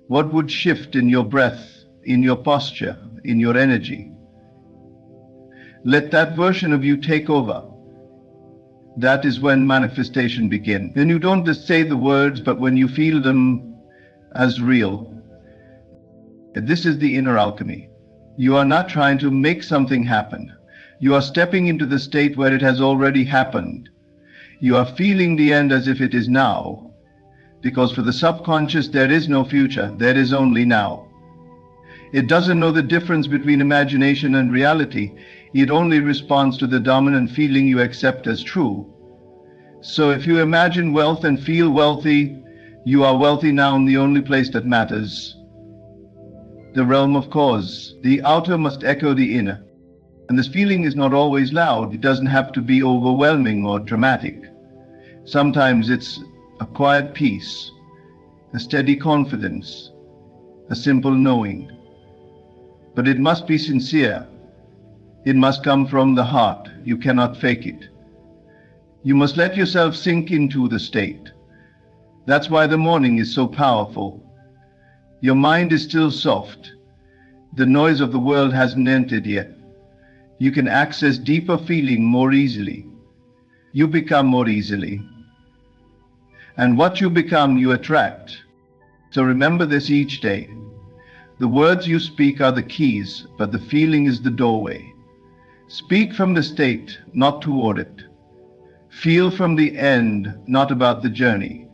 What would shift in your breath, in your posture, in your energy? Let that version of you take over. That is when manifestation begins. Then you don't just say the words, but when you feel them as real. This is the inner alchemy. You are not trying to make something happen. You are stepping into the state where it has already happened. You are feeling the end as if it is now. Because for the subconscious, there is no future. There is only now. It doesn't know the difference between imagination and reality. It only responds to the dominant feeling you accept as true. So if you imagine wealth and feel wealthy, you are wealthy now in the only place that matters. The realm of cause. The outer must echo the inner. And this feeling is not always loud. It doesn't have to be overwhelming or dramatic. Sometimes it's a quiet peace, a steady confidence, a simple knowing. But it must be sincere. It must come from the heart. You cannot fake it. You must let yourself sink into the state. That's why the morning is so powerful. Your mind is still soft. The noise of the world hasn't entered yet. You can access deeper feeling more easily. You become more easily. And what you become, you attract. So remember this each day. The words you speak are the keys, but the feeling is the doorway. Speak from the state, not toward it. Feel from the end, not about the journey.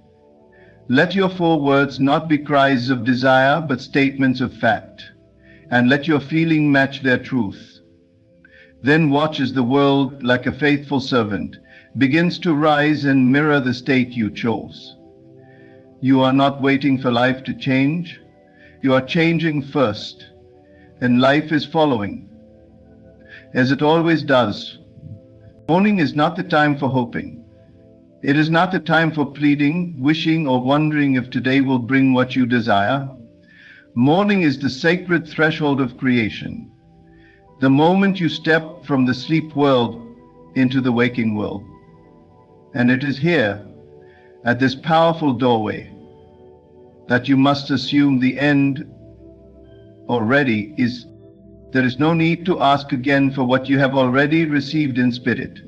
Let your 4 words not be cries of desire, but statements of fact. And let your feeling match their truth. Then watch as the world, like a faithful servant, begins to rise and mirror the state you chose. You are not waiting for life to change. You are changing first, and life is following, as it always does. Morning is not the time for hoping. It is not the time for pleading, wishing, or wondering if today will bring what you desire. Morning is the sacred threshold of creation, the moment you step from the sleep world into the waking world. And it is here, at this powerful doorway, that you must assume the end already is. There is no need to ask again for what you have already received in spirit.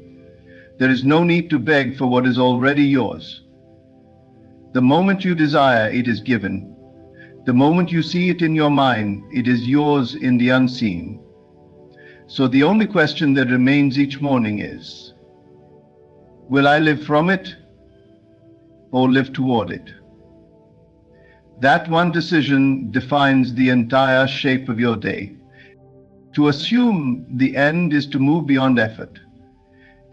There is no need to beg for what is already yours. The moment you desire, it is given. The moment you see it in your mind, it is yours in the unseen. So the only question that remains each morning is, will I live from it or live toward it? That one decision defines the entire shape of your day. To assume the end is to move beyond effort.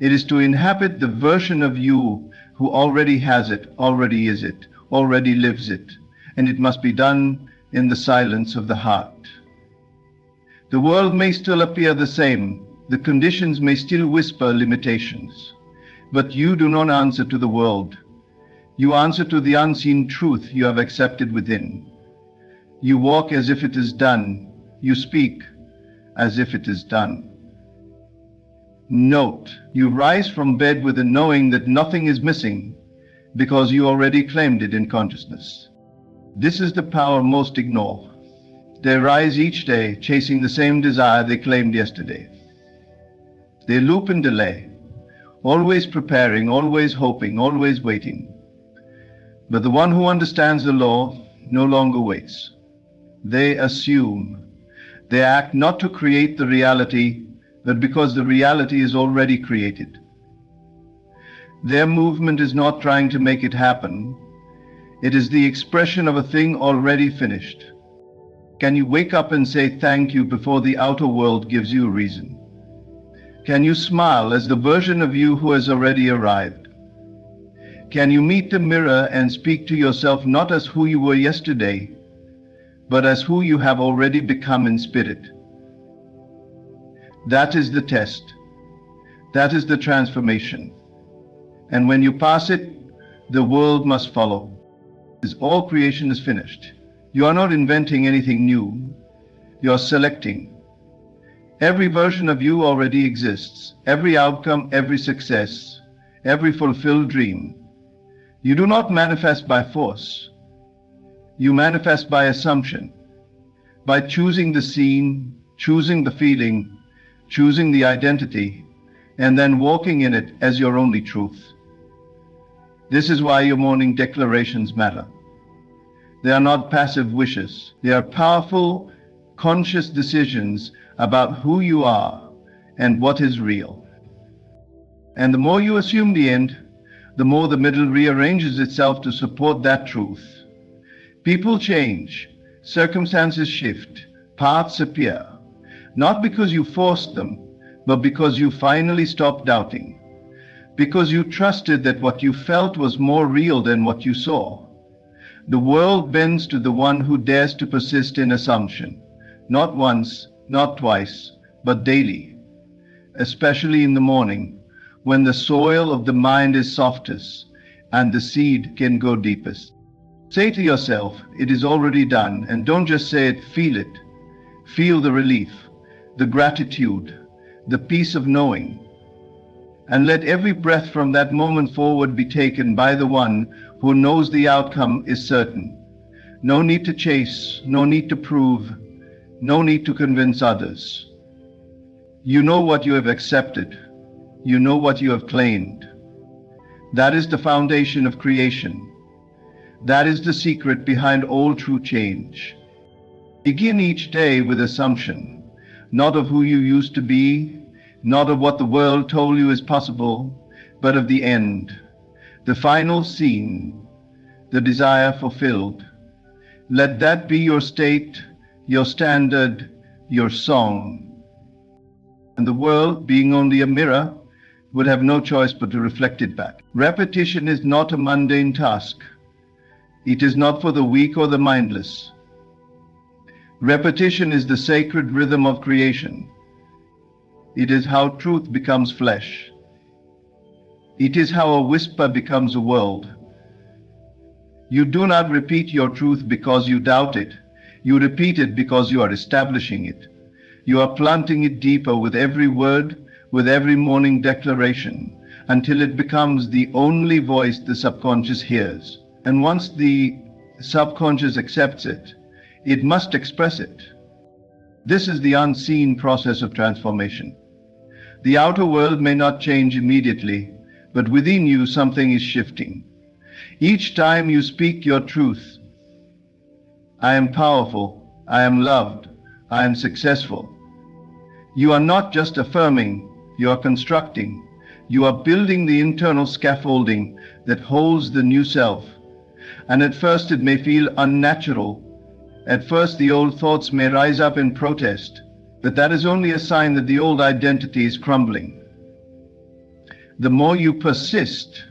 It is to inhabit the version of you who already has it, already is it, already lives it, and it must be done in the silence of the heart. The world may still appear the same, the conditions may still whisper limitations, but you do not answer to the world. You answer to the unseen truth you have accepted within. You walk as if it is done. You speak as if it is done. Note, you rise from bed with a knowing that nothing is missing because you already claimed it in consciousness. This is the power most ignore. They rise each day chasing the same desire they claimed yesterday. They loop and delay, always preparing, always hoping, always waiting. But the one who understands the law no longer waits. They assume. They act not to create the reality, but because the reality is already created. Their movement is not trying to make it happen. It is the expression of a thing already finished. Can you wake up and say thank you before the outer world gives you a reason? Can you smile as the version of you who has already arrived? Can you meet the mirror and speak to yourself not as who you were yesterday, but as who you have already become in spirit? That is the test. That is the transformation. And when you pass it, the world must follow. As all creation is finished. You are not inventing anything new. You are selecting. Every version of you already exists. Every outcome, every success, every fulfilled dream. You do not manifest by force. You manifest by assumption, by choosing the scene, choosing the feeling, choosing the identity, and then walking in it as your only truth. This is why your morning declarations matter. They are not passive wishes. They are powerful, conscious decisions about who you are and what is real. And the more you assume the end, the more the middle rearranges itself to support that truth. People change, circumstances shift, paths appear, not because you forced them, but because you finally stopped doubting, because you trusted that what you felt was more real than what you saw. The world bends to the one who dares to persist in assumption, not once, not twice, but daily, especially in the morning, when the soil of the mind is softest and the seed can go deepest. Say to yourself, it is already done, and don't just say it, feel it. Feel the relief, the gratitude, the peace of knowing. And let every breath from that moment forward be taken by the one who knows the outcome is certain. No need to chase, no need to prove, no need to convince others. You know what you have accepted. You know what you have claimed. That is the foundation of creation. That is the secret behind all true change. Begin each day with assumption, not of who you used to be, not of what the world told you is possible, but of the end, the final scene, the desire fulfilled. Let that be your state, your standard, your song. And the world, being only a mirror, would have no choice but to reflect it back. Repetition is not a mundane task. It is not for the weak or the mindless. Repetition is the sacred rhythm of creation. It is how truth becomes flesh. It is how a whisper becomes a world. You do not repeat your truth because you doubt it. You repeat it because you are establishing it. You are planting it deeper with every word, with every morning declaration, until it becomes the only voice the subconscious hears. And once the subconscious accepts it, it must express it. This is the unseen process of transformation. The outer world may not change immediately, but within you something is shifting. Each time you speak your truth, I am powerful, I am loved, I am successful. You are not just affirming, you are constructing. You are building the internal scaffolding that holds the new self. And at first it may feel unnatural. At first the old thoughts may rise up in protest, but that is only a sign that the old identity is crumbling. The more you persist,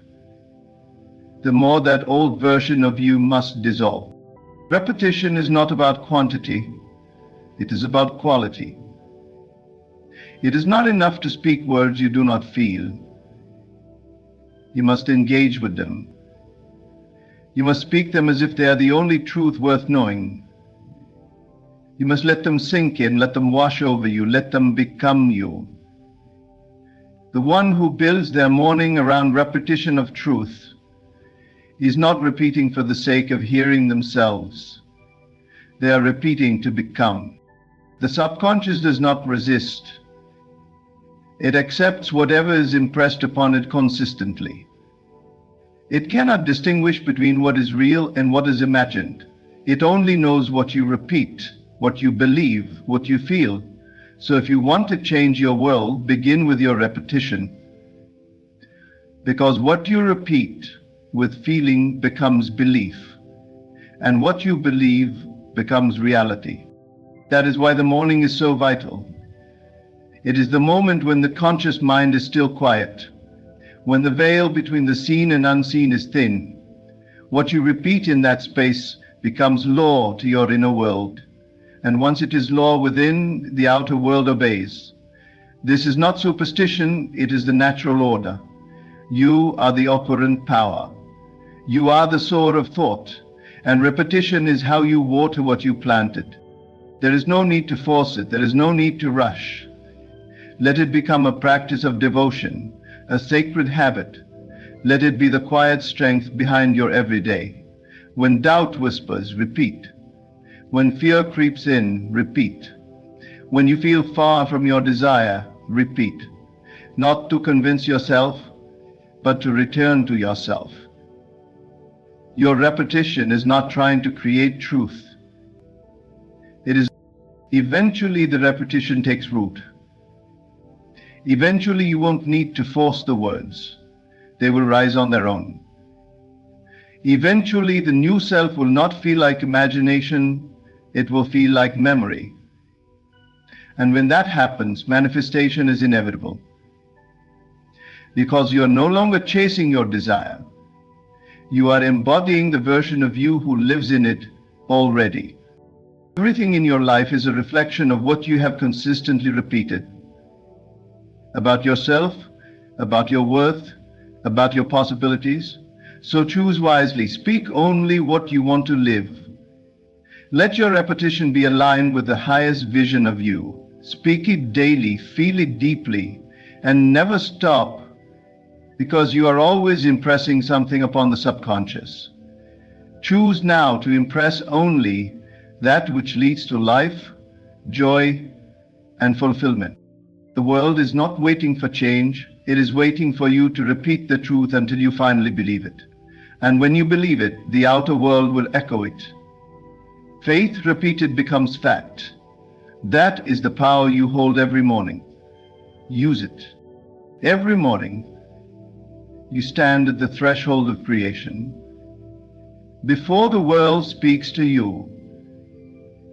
the more that old version of you must dissolve. Repetition is not about quantity, it is about quality. It is not enough to speak words you do not feel. You must engage with them. You must speak them as if they are the only truth worth knowing. You must let them sink in, let them wash over you, let them become you. The one who builds their morning around repetition of truth is not repeating for the sake of hearing themselves. They are repeating to become. The subconscious does not resist. It accepts whatever is impressed upon it consistently. It cannot distinguish between what is real and what is imagined. It only knows what you repeat, what you believe, what you feel. So if you want to change your world, begin with your repetition. Because what you repeat with feeling becomes belief, and what you believe becomes reality. That is why the morning is so vital. It is the moment when the conscious mind is still quiet, when the veil between the seen and unseen is thin. What you repeat in that space becomes law to your inner world, and once it is law within, the outer world obeys. This is not superstition, it is the natural order. You are the operant power. You are the sower of thought, and repetition is how you water what you planted. There is no need to force it, there is no need to rush. Let it become a practice of devotion, a sacred habit. Let it be the quiet strength behind your everyday. When doubt whispers, repeat. When fear creeps in, repeat. When you feel far from your desire, repeat. Not to convince yourself, but to return to yourself. Your repetition is not trying to create truth. It is eventually the repetition takes root. Eventually you won't need to force the words. They will rise on their own. Eventually the new self will not feel like imagination, it will feel like memory. And when that happens, manifestation is inevitable. Because you are no longer chasing your desire. You are embodying the version of you who lives in it already. Everything in your life is a reflection of what you have consistently repeated. About yourself, about your worth, about your possibilities. So choose wisely. Speak only what you want to live. Let your repetition be aligned with the highest vision of you. Speak it daily, feel it deeply, and never stop, because you are always impressing something upon the subconscious. Choose now to impress only that which leads to life, joy, and fulfillment. The world is not waiting for change. It is waiting for you to repeat the truth until you finally believe it. And when you believe it, the outer world will echo it. Faith repeated becomes fact. That is the power you hold every morning. Use it. Every morning, you stand at the threshold of creation. Before the world speaks to you,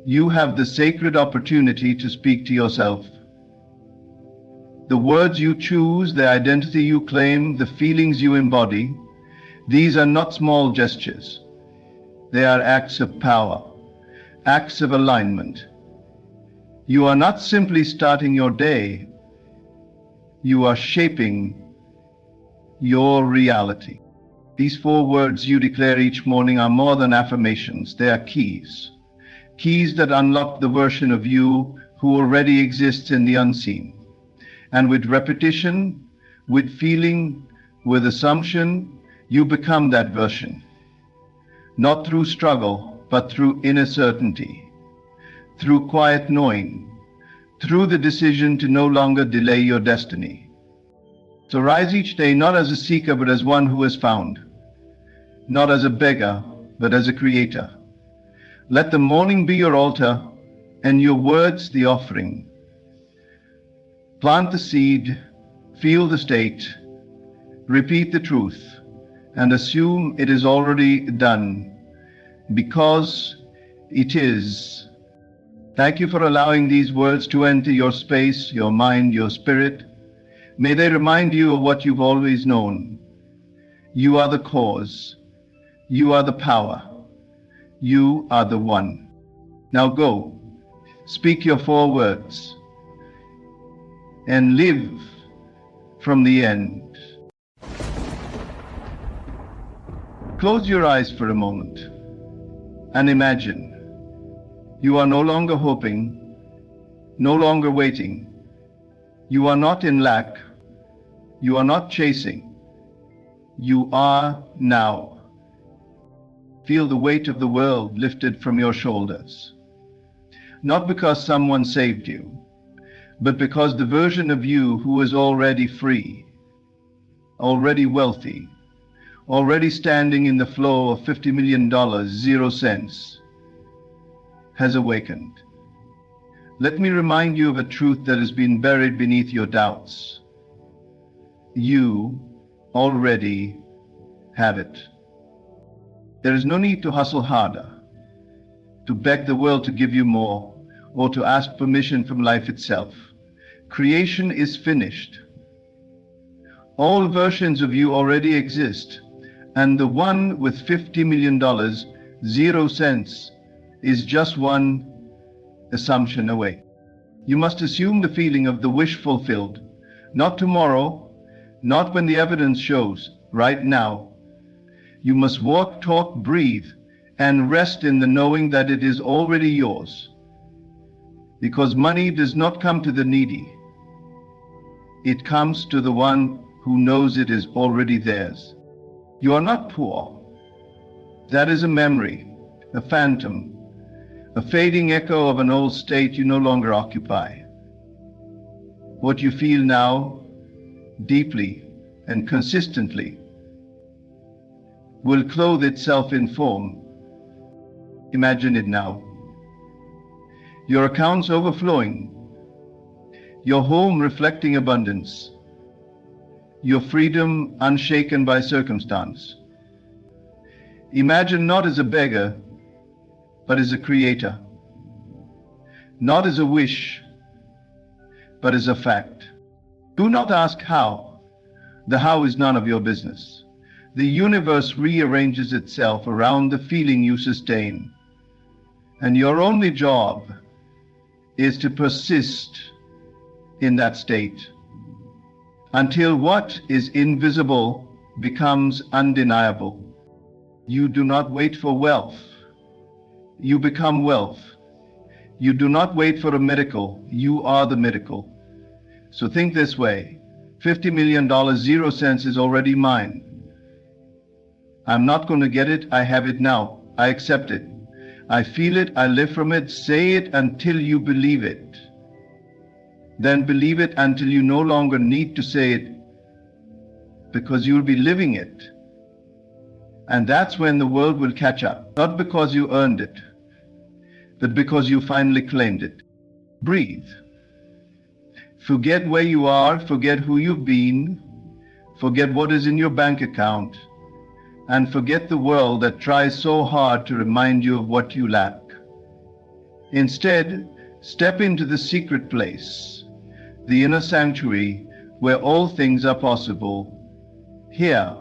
you have the sacred opportunity to speak to yourself. The words you choose, the identity you claim, the feelings you embody, these are not small gestures. They are acts of power, acts of alignment. You are not simply starting your day. You are shaping your reality. These 4 words you declare each morning are more than affirmations. They are keys. Keys that unlock the version of you who already exists in the unseen. And with repetition, with feeling, with assumption, you become that version. Not through struggle, but through inner certainty, through quiet knowing, through the decision to no longer delay your destiny. So rise each day not as a seeker, but as one who has found. Not as a beggar, but as a creator. Let the morning be your altar and your words the offering. Plant the seed, feel the state, repeat the truth, and assume it is already done, because it is. Thank you for allowing these words to enter your space, your mind, your spirit. May they remind you of what you've always known. You are the cause. You are the power. You are the one. Now go, speak your 4 words, and live from the end. Close your eyes for a moment and imagine you are no longer hoping, no longer waiting. You are not in lack. You are not chasing. You are now. Feel the weight of the world lifted from your shoulders. Not because someone saved you, but because the version of you who is already free, already wealthy, already standing in the flow of $50 million, 0 cents, has awakened. Let me remind you of a truth that has been buried beneath your doubts. You already have it. There is no need to hustle harder, to beg the world to give you more, or to ask permission from life itself. Creation is finished. All versions of you already exist, and the one with $50 million, 0 cents, is just one assumption away. You must assume the feeling of the wish fulfilled, not tomorrow, not when the evidence shows, right now. You must walk, talk, breathe, and rest in the knowing that it is already yours. Because money does not come to the needy. It comes to the one who knows it is already theirs. You are not poor. That is a memory, a phantom, a fading echo of an old state you no longer occupy. What you feel now, deeply and consistently, will clothe itself in form. Imagine it now. Your accounts overflowing, your home reflecting abundance, your freedom unshaken by circumstance. Imagine not as a beggar, but as a creator. Not as a wish, but as a fact. Do not ask how. The how is none of your business. The universe rearranges itself around the feeling you sustain. And your only job is to persist in that state until what is invisible becomes undeniable. You do not wait for wealth. You become wealth. You do not wait for a miracle. You are the miracle. So think this way. $50 million, 0 cents is already mine. I'm not going to get it. I have it now. I accept it. I feel it. I live from it. Say it until you believe it. Then believe it until you no longer need to say it, because you'll be living it. And that's when the world will catch up. Not because you earned it, but because you finally claimed it. Breathe. Forget where you are, forget who you've been, forget what is in your bank account, and forget the world that tries so hard to remind you of what you lack. Instead, step into the secret place, the inner sanctuary where all things are possible. Here,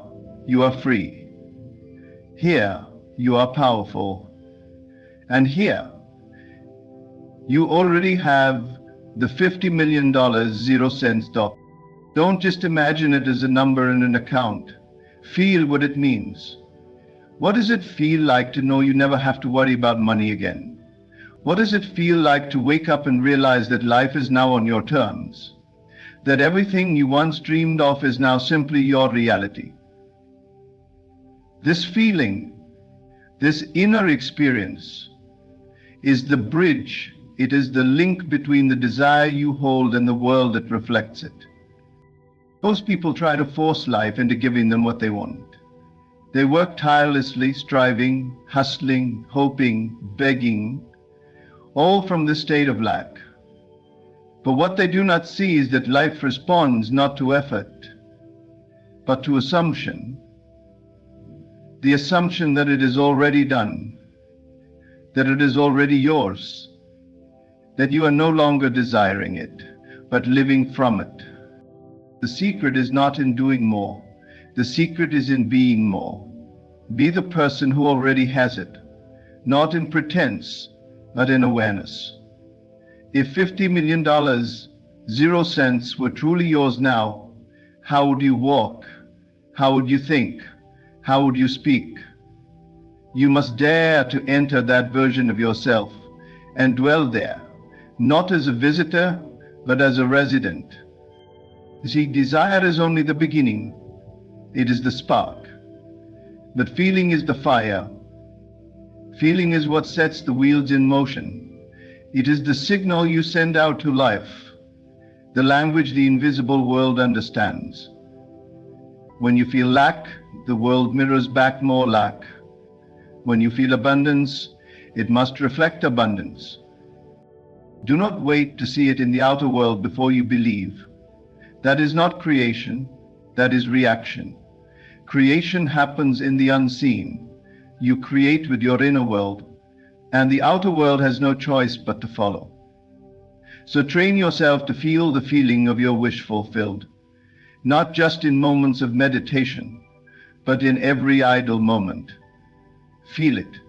you are free. Here, you are powerful. And here, you already have the $50 million 0 cents stock. Don't just imagine it as a number in an account. Feel what it means. What does it feel like to know you never have to worry about money again? What does it feel like to wake up and realize that life is now on your terms? That everything you once dreamed of is now simply your reality? This feeling, this inner experience, is the bridge. It is the link between the desire you hold and the world that reflects it. Most people try to force life into giving them what they want. They work tirelessly, striving, hustling, hoping, begging, all from this state of lack. But what they do not see is that life responds not to effort, but to assumption. The assumption that it is already done, that it is already yours, that you are no longer desiring it, but living from it. The secret is not in doing more. The secret is in being more. Be the person who already has it, not in pretense, but in awareness. If $50 million, 0 cents, were truly yours now, how would you walk? How would you think? How would you speak? You must dare to enter that version of yourself and dwell there, not as a visitor, but as a resident. You see, desire is only the beginning. It is the spark. But feeling is the fire. Feeling is what sets the wheels in motion. It is the signal you send out to life, the language the invisible world understands. When you feel lack, the world mirrors back more lack. When you feel abundance, it must reflect abundance. Do not wait to see it in the outer world before you believe. That is not creation, that is reaction. Creation happens in the unseen. You create with your inner world, and the outer world has no choice but to follow. So train yourself to feel the feeling of your wish fulfilled, not just in moments of meditation, but in every idle moment. Feel it.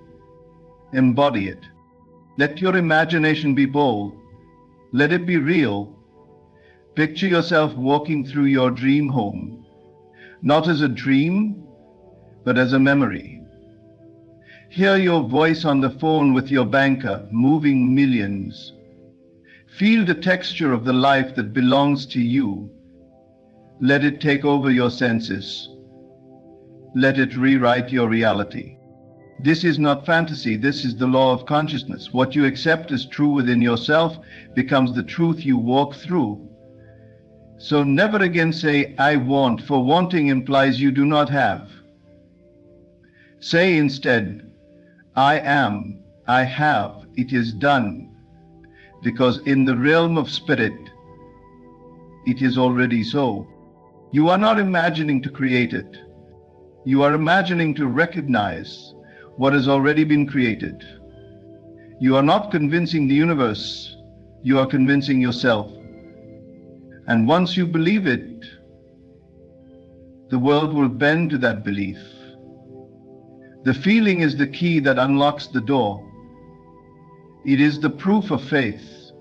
Embody it. Let your imagination be bold. Let it be real. Picture yourself walking through your dream home, not as a dream, but as a memory. Hear your voice on the phone with your banker, moving millions. Feel the texture of the life that belongs to you. Let it take over your senses. Let it rewrite your reality. This is not fantasy, this is the law of consciousness. What you accept as true within yourself becomes the truth you walk through. So never again say, I want, for wanting implies you do not have. Say instead, I am, I have, it is done. Because in the realm of spirit, it is already so. You are not imagining to create it. You are imagining to recognize what has already been created. You are not convincing the universe, you are convincing yourself. And once you believe it, the world will bend to that belief. The feeling is the key that unlocks the door. It is the proof of faith,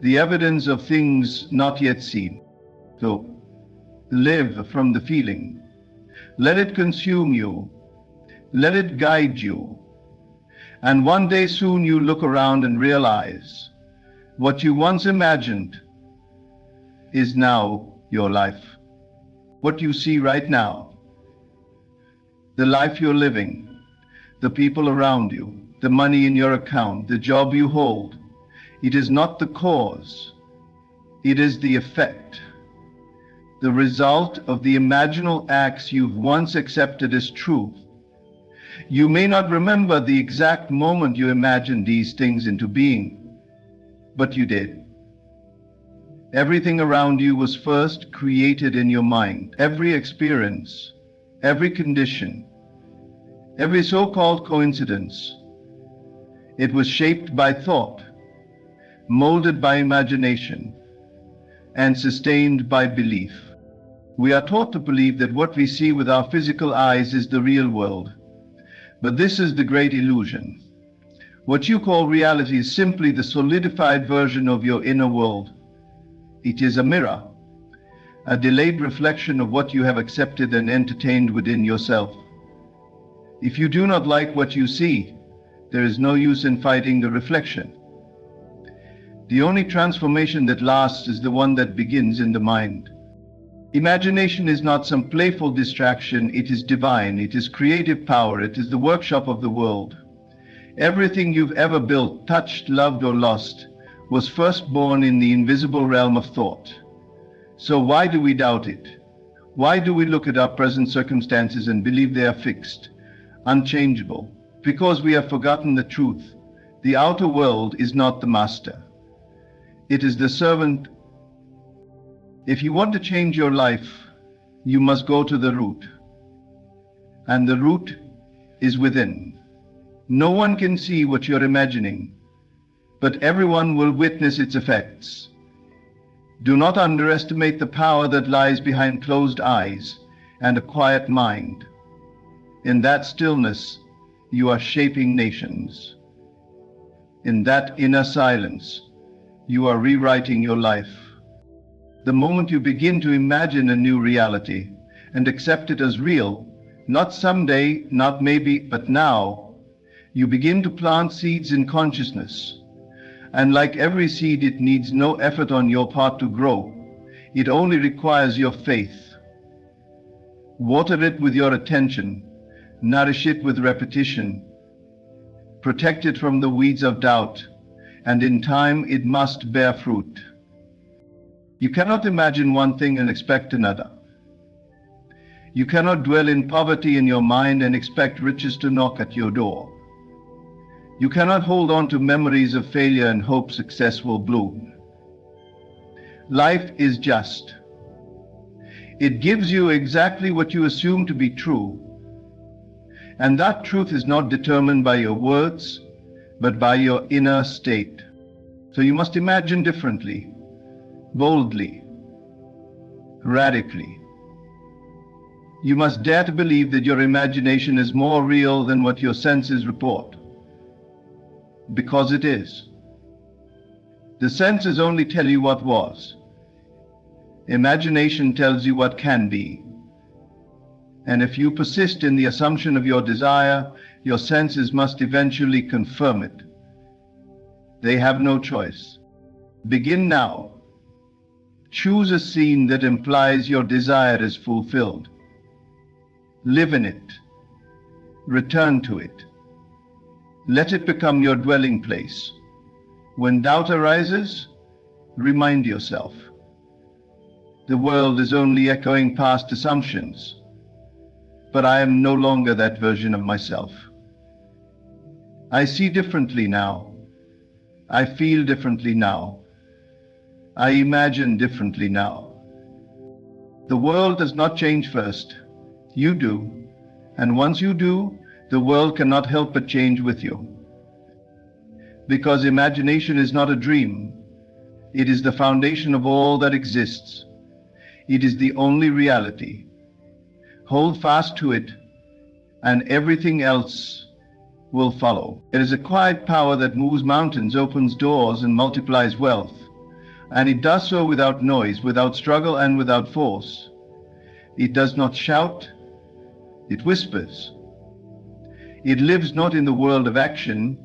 the evidence of things not yet seen. So live from the feeling. Let it consume you. Let it guide you. And one day soon you look around and realize what you once imagined is now your life. What you see right now, the life you're living, the people around you, the money in your account, the job you hold, it is not the cause, it is the effect, the result of the imaginal acts you've once accepted as truth. You may not remember the exact moment you imagined these things into being, but you did. Everything around you was first created in your mind. Every experience, every condition, every so-called coincidence, it was shaped by thought, molded by imagination, and sustained by belief. We are taught to believe that what we see with our physical eyes is the real world. But this is the great illusion. What you call reality is simply the solidified version of your inner world. It is a mirror. a delayed reflection of what you have accepted and entertained within yourself. If you do not like what you see, there is no use in fighting the reflection. The only transformation that lasts is the one that begins in the mind. Imagination is not some playful distraction, it is divine, it is creative power, it is the workshop of the world. Everything you've ever built, touched, loved, or lost was first born in the invisible realm of thought. So why do we doubt it? Why do we look at our present circumstances and believe they are fixed, unchangeable? Because we have forgotten the truth. The outer world is not the master. It is the servant. If you want to change your life, you must go to the root. And the root is within. No one can see what you're imagining, but everyone will witness its effects. Do not underestimate the power that lies behind closed eyes and a quiet mind. In that stillness, you are shaping nations. In that inner silence, you are rewriting your life. The moment you begin to imagine a new reality and accept it as real, not someday, not maybe, but now, you begin to plant seeds in consciousness. And like every seed, it needs no effort on your part to grow. It only requires your faith. Water it with your attention. Nourish it with repetition. Protect it from the weeds of doubt. And in time, it must bear fruit. You cannot imagine one thing and expect another. You cannot dwell in poverty in your mind and expect riches to knock at your door. You cannot hold on to memories of failure and hope success will bloom. Life is just. It gives you exactly what you assume to be true. And that truth is not determined by your words, but by your inner state. So you must imagine differently, boldly, radically. You must dare to believe that your imagination is more real than what your senses report. Because it is. The senses only tell you what was. Imagination tells you what can be. And if you persist in the assumption of your desire, your senses must eventually confirm it. They have no choice. Begin now. Choose a scene that implies your desire is fulfilled. Live in it. Return to it. Let it become your dwelling place. When doubt arises, remind yourself. The world is only echoing past assumptions, but I am no longer that version of myself. I see differently now. I feel differently now. I imagine differently now. The world does not change first. You do. And once you do, the world cannot help but change with you. Because imagination is not a dream. It is the foundation of all that exists. It is the only reality. Hold fast to it, and everything else will follow. It is a quiet power that moves mountains, opens doors, and multiplies wealth. And it does so without noise, without struggle, and without force. It does not shout, it whispers. It lives not in the world of action,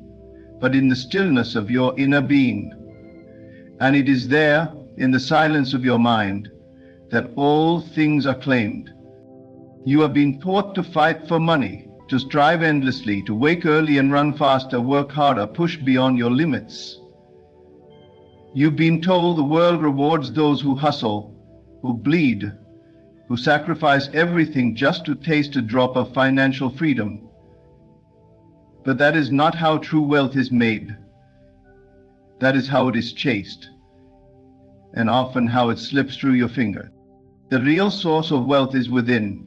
but in the stillness of your inner being. And it is there, in the silence of your mind, that all things are claimed. You have been taught to fight for money, to strive endlessly, to wake early and run faster, work harder, push beyond your limits. You've been told the world rewards those who hustle, who bleed, who sacrifice everything just to taste a drop of financial freedom. But that is not how true wealth is made. That is how it is chased, and often how it slips through your finger. The real source of wealth is within,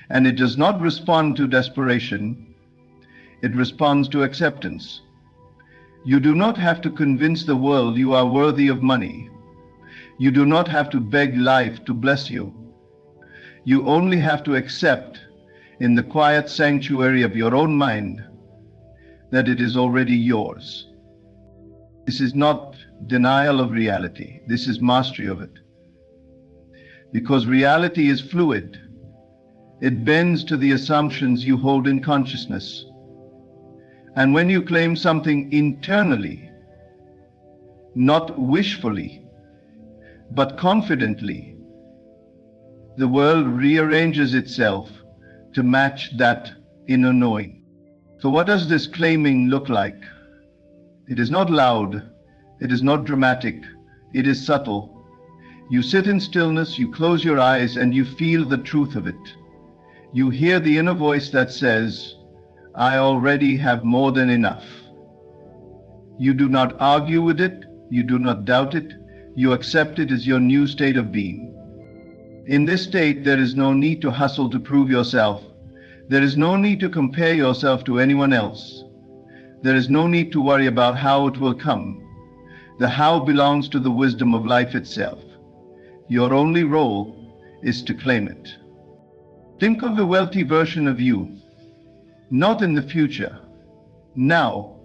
and it does not respond to desperation. It responds to acceptance. You do not have to convince the world you are worthy of money. You do not have to beg life to bless you. You only have to accept, in the quiet sanctuary of your own mind, that it is already yours. This is not denial of reality. This is mastery of it. because reality is fluid. It bends to the assumptions you hold in consciousness. And when you claim something internally, not wishfully, but confidently, the world rearranges itself to match that inner knowing. So what does this claiming look like? It is not loud, it is not dramatic, it is subtle. You sit in stillness, you close your eyes, and you feel the truth of it. You hear the inner voice that says, I already have more than enough. You do not argue with it, you do not doubt it, you accept it as your new state of being. In this state, there is no need to hustle to prove yourself. There is no need to compare yourself to anyone else. There is no need to worry about how it will come. The how belongs to the wisdom of life itself. Your only role is to claim it. Think of the wealthy version of you, not in the future. Now,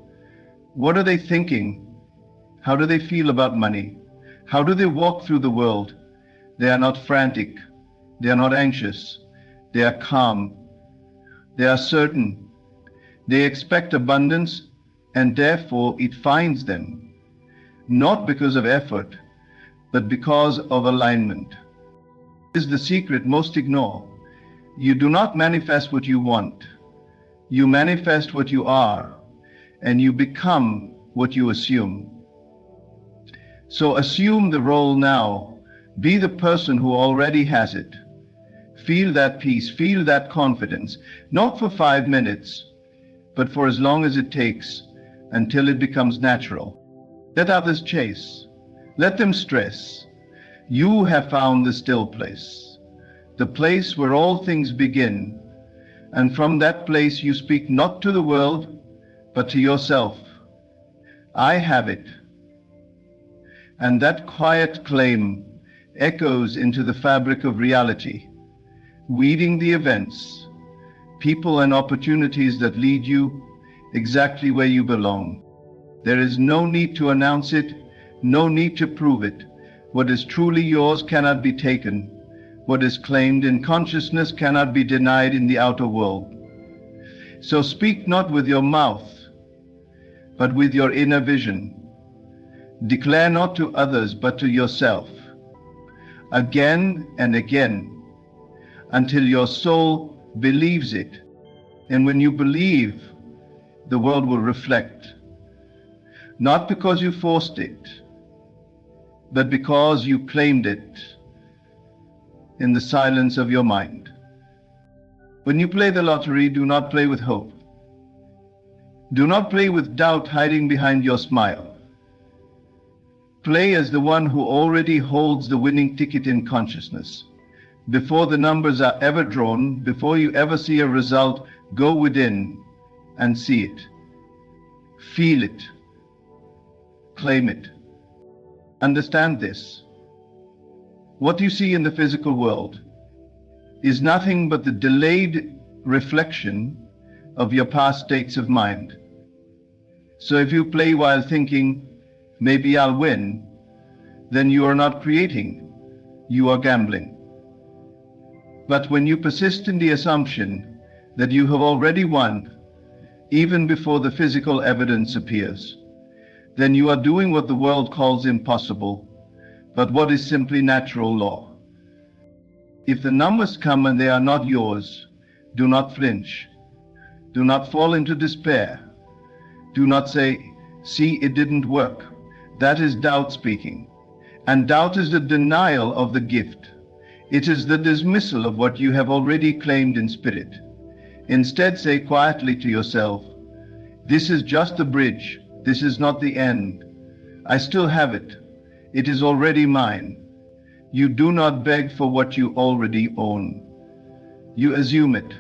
what are they thinking? How do they feel about money? How do they walk through the world? They are not frantic. They are not anxious. They are calm. They are certain. They expect abundance, and therefore it finds them, not because of effort, but because of alignment. This is the secret most ignore. You do not manifest what you want. You manifest what you are, and you become what you assume. So assume the role now. Be the person who already has it. Feel that peace, feel that confidence, not for 5 minutes, but for as long as it takes, until it becomes natural. Let others chase. Let them stress. You have found the still place, the place where all things begin, and from that place you speak not to the world, but to yourself. I have it. And that quiet claim echoes into the fabric of reality, weaving the events, people and opportunities that lead you exactly where you belong. There is no need to announce it, no need to prove it. What is truly yours cannot be taken. What is claimed in consciousness cannot be denied in the outer world. So speak not with your mouth, but with your inner vision. Declare not to others, but to yourself, again and again, until your soul believes it. And when you believe, the world will reflect. Not because you forced it, but because you claimed it in the silence of your mind. When you play the lottery, do not play with hope. Do not play with doubt hiding behind your smile. Play as the one who already holds the winning ticket in consciousness. Before the numbers are ever drawn, before you ever see a result, go within and see it. Feel it. Claim it. Understand this. What you see in the physical world is nothing but the delayed reflection of your past states of mind. So if you play while thinking, maybe I'll win, then you are not creating, you are gambling. But when you persist in the assumption that you have already won, even before the physical evidence appears, then you are doing what the world calls impossible, but what is simply natural law. If the numbers come and they are not yours, do not flinch. Do not fall into despair. Do not say, see, it didn't work. That is doubt speaking. And doubt is the denial of the gift. It is the dismissal of what you have already claimed in spirit. Instead, say quietly to yourself, this is just the bridge. This is not the end. I still have it. It is already mine. You do not beg for what you already own. You assume it.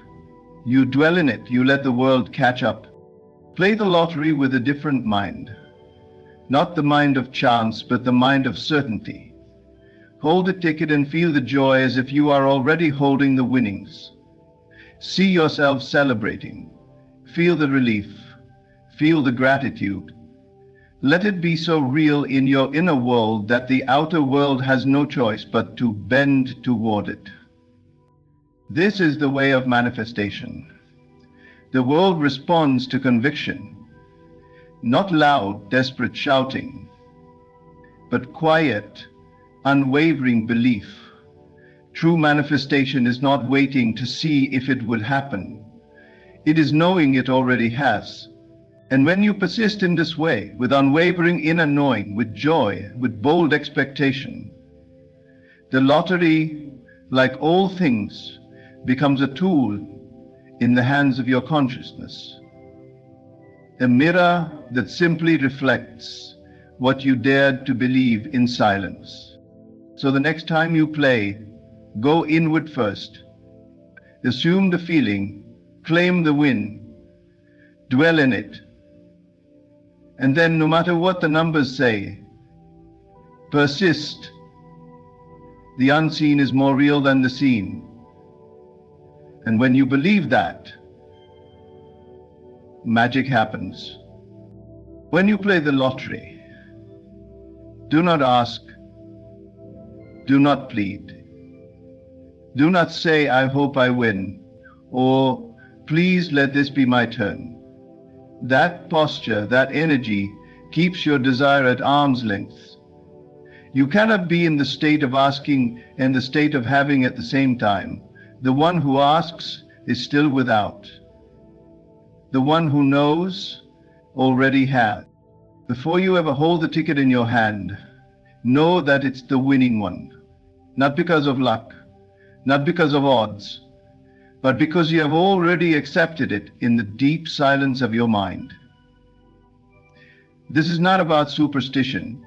You dwell in it. You let the world catch up. Play the lottery with a different mind. Not the mind of chance, but the mind of certainty. Hold the ticket and feel the joy as if you are already holding the winnings. See yourself celebrating. Feel the relief. Feel the gratitude. Let it be so real in your inner world that the outer world has no choice but to bend toward it. This is the way of manifestation. The world responds to conviction, not loud, desperate shouting, but quiet, unwavering belief. True manifestation is not waiting to see if it will happen. It is knowing it already has. And when you persist in this way, with unwavering inner knowing, with joy, with bold expectation, the lottery, like all things, becomes a tool in the hands of your consciousness. A mirror that simply reflects what you dared to believe in silence. So the next time you play, go inward first. Assume the feeling, claim the win, dwell in it. And then, no matter what the numbers say, persist. The unseen is more real than the seen. And when you believe that, magic happens. When you play the lottery, do not ask, do not plead. Do not say, I hope I win, or please let this be my turn. That posture, that energy, keeps your desire at arm's length. You cannot be in the state of asking and the state of having at the same time. The one who asks is still without. The one who knows already has. Before you ever hold the ticket in your hand, know that it's the winning one. Not because of luck, not because of odds, but because you have already accepted it in the deep silence of your mind. This is not about superstition.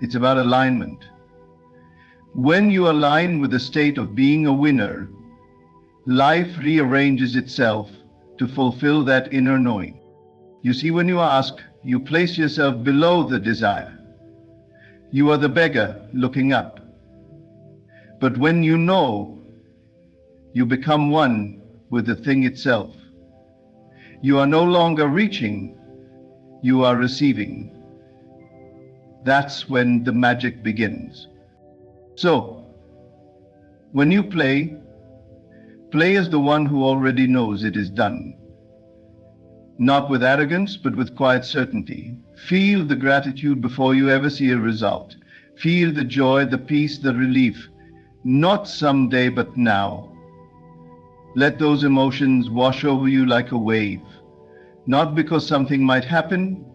It's about alignment. When you align with the state of being a winner, life rearranges itself to fulfill that inner knowing. You see, when you ask, you place yourself below the desire. You are the beggar looking up. But when you know, you become one with the thing itself. You are no longer reaching, you are receiving. That's when the magic begins. So, when you play as the one who already knows it is done. Not with arrogance, but with quiet certainty. Feel the gratitude before you ever see a result. Feel the joy, the peace, the relief. Not someday, but now. Let those emotions wash over you like a wave. Not because something might happen,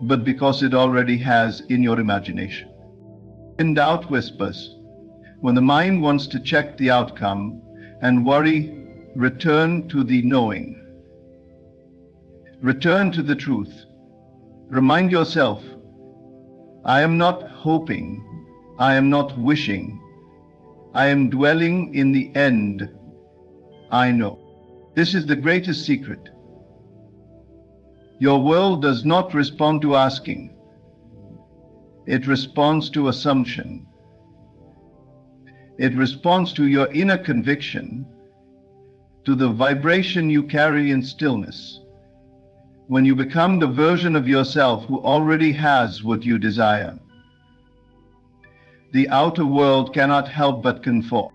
but because it already has in your imagination. When doubt whispers, when the mind wants to check the outcome and worry, return to the knowing. Return to the truth. Remind yourself, I am not hoping, I am not wishing, I am dwelling in the end. I know. This is the greatest secret. Your world does not respond to asking. It responds to assumption. It responds to your inner conviction, to the vibration you carry in stillness. When you become the version of yourself who already has what you desire, the outer world cannot help but conform.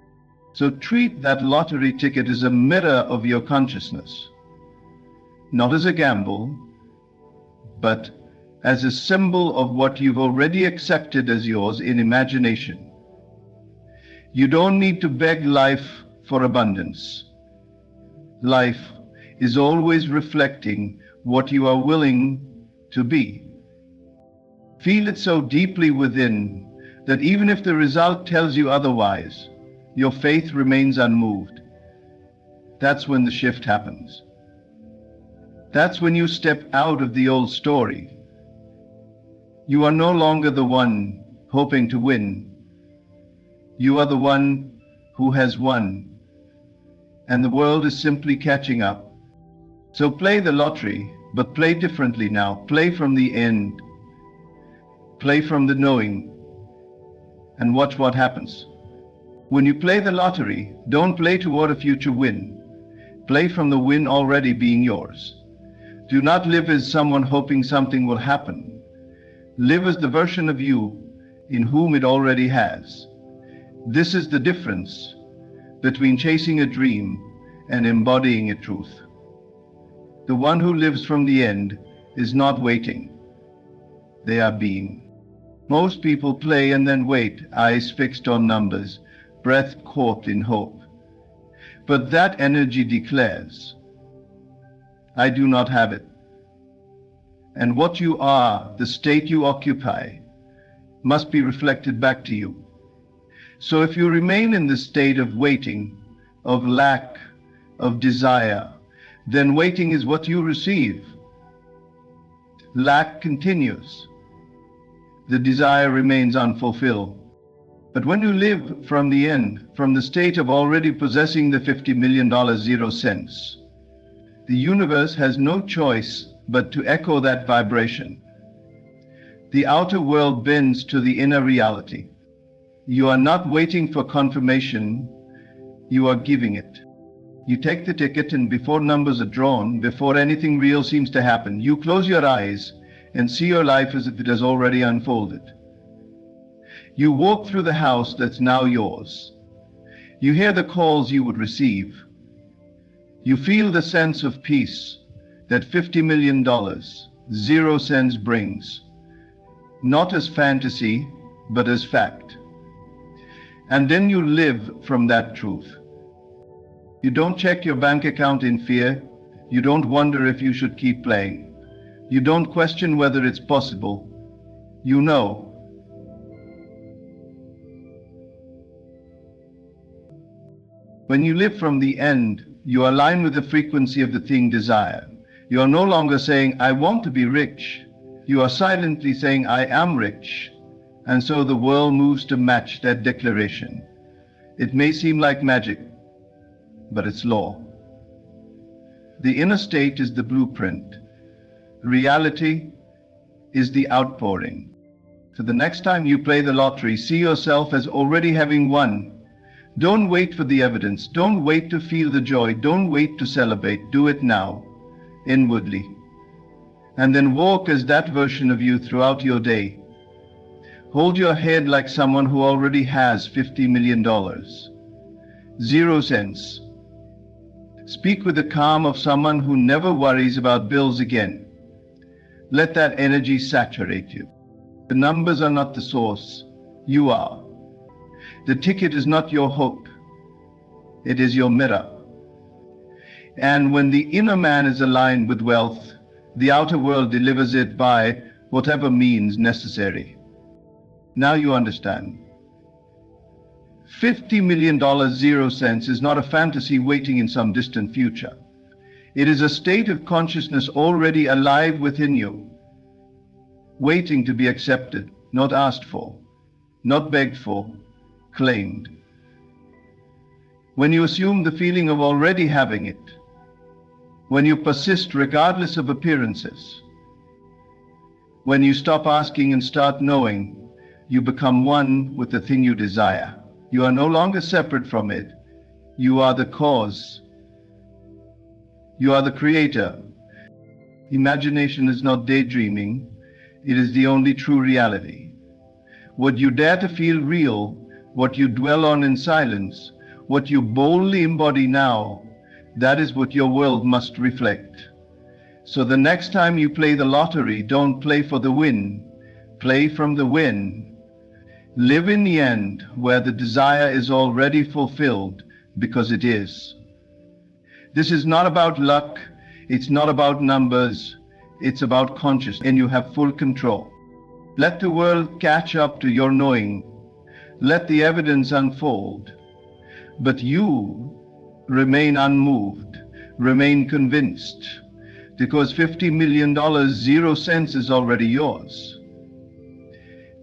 So treat that lottery ticket as a mirror of your consciousness, not as a gamble, but as a symbol of what you've already accepted as yours in imagination. You don't need to beg life for abundance. Life is always reflecting what you are willing to be. Feel it so deeply within that even if the result tells you otherwise, your faith remains unmoved. That's when the shift happens. That's when you step out of the old story. You are no longer the one hoping to win. You are the one who has won, and the world is simply catching up. So play the lottery, but play differently now. Play from the end. Play from the knowing, and watch what happens. When you play the lottery, don't play toward a future win. Play from the win already being yours. Do not live as someone hoping something will happen. Live as the version of you in whom it already has. This is the difference between chasing a dream and embodying a truth. The one who lives from the end is not waiting. They are being. Most people play and then wait, eyes fixed on numbers, breath caught in hope. But that energy declares, I do not have it. And what you are, the state you occupy, must be reflected back to you. So if you remain in the state of waiting, of lack, of desire, then waiting is what you receive. Lack continues. The desire remains unfulfilled. But when you live from the end, from the state of already possessing the $50 million 0 cents, the universe has no choice but to echo that vibration. The outer world bends to the inner reality. You are not waiting for confirmation, you are giving it. You take the ticket, and before numbers are drawn, before anything real seems to happen, you close your eyes and see your life as if it has already unfolded. You walk through the house that's now yours. You hear the calls you would receive. You feel the sense of peace that $50 million, 0 cents brings, not as fantasy, but as fact. And then you live from that truth. You don't check your bank account in fear. You don't wonder if you should keep playing. You don't question whether it's possible. You know. When you live from the end, you align with the frequency of the thing desired. You are no longer saying, I want to be rich. You are silently saying, I am rich. And so the world moves to match that declaration. It may seem like magic, but it's law. The inner state is the blueprint. Reality is the outpouring. So the next time you play the lottery, see yourself as already having won. Don't wait for the evidence. Don't wait to feel the joy. Don't wait to celebrate. Do it now, inwardly. And then walk as that version of you throughout your day. Hold your head like someone who already has $50 million. 0 cents. Speak with the calm of someone who never worries about bills again. Let that energy saturate you. The numbers are not the source. You are. The ticket is not your hope. It is your mirror. And when the inner man is aligned with wealth, the outer world delivers it by whatever means necessary. Now you understand. $50 million 0 cents is not a fantasy waiting in some distant future. It is a state of consciousness already alive within you, waiting to be accepted, not asked for, not begged for, claimed. When you assume the feeling of already having it, when you persist regardless of appearances, when you stop asking and start knowing, you become one with the thing you desire. You are no longer separate from it. You are the cause. You are the creator. Imagination is not daydreaming. It is the only true reality. What you dare to feel real, what you dwell on in silence, what you boldly embody now, that is what your world must reflect. So the next time you play the lottery, don't play for the win. Play from the win. Live in the end where the desire is already fulfilled, because it is. This is not about luck. It's not about numbers. It's about consciousness, and you have full control. Let the world catch up to your knowing. Let the evidence unfold. But you remain unmoved, remain convinced, because $50 million 0 cents is already yours.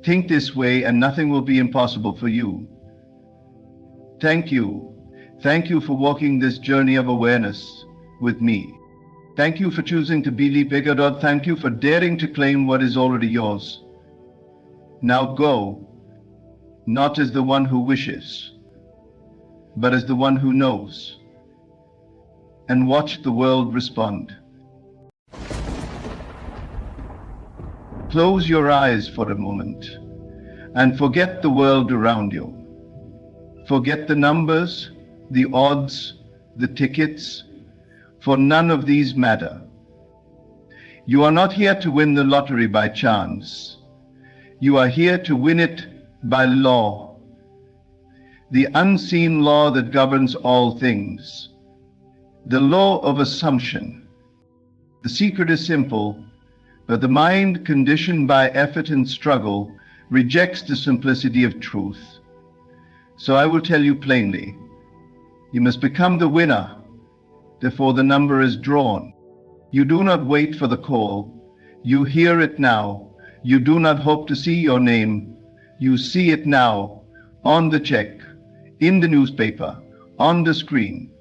Think this way and nothing will be impossible for you. Thank you. Thank you for walking this journey of awareness with me. Thank you for choosing to be NEVILLE GODDARD. Thank you for daring to claim what is already yours. Now go, not as the one who wishes, but as the one who knows, and watch the world respond. close your eyes for a moment and forget the world around you. Forget the numbers, the odds, the tickets, for none of these matter. You are not here to win the lottery by chance. You are here to win it by law, the unseen law that governs all things, the law of assumption. The secret is simple, but the mind, conditioned by effort and struggle, rejects the simplicity of truth. So I will tell you plainly, you must become the winner before the number is drawn. You do not wait for the call. You hear it now. You do not hope to see your name. You see it now, on the check, in the newspaper, on the screen.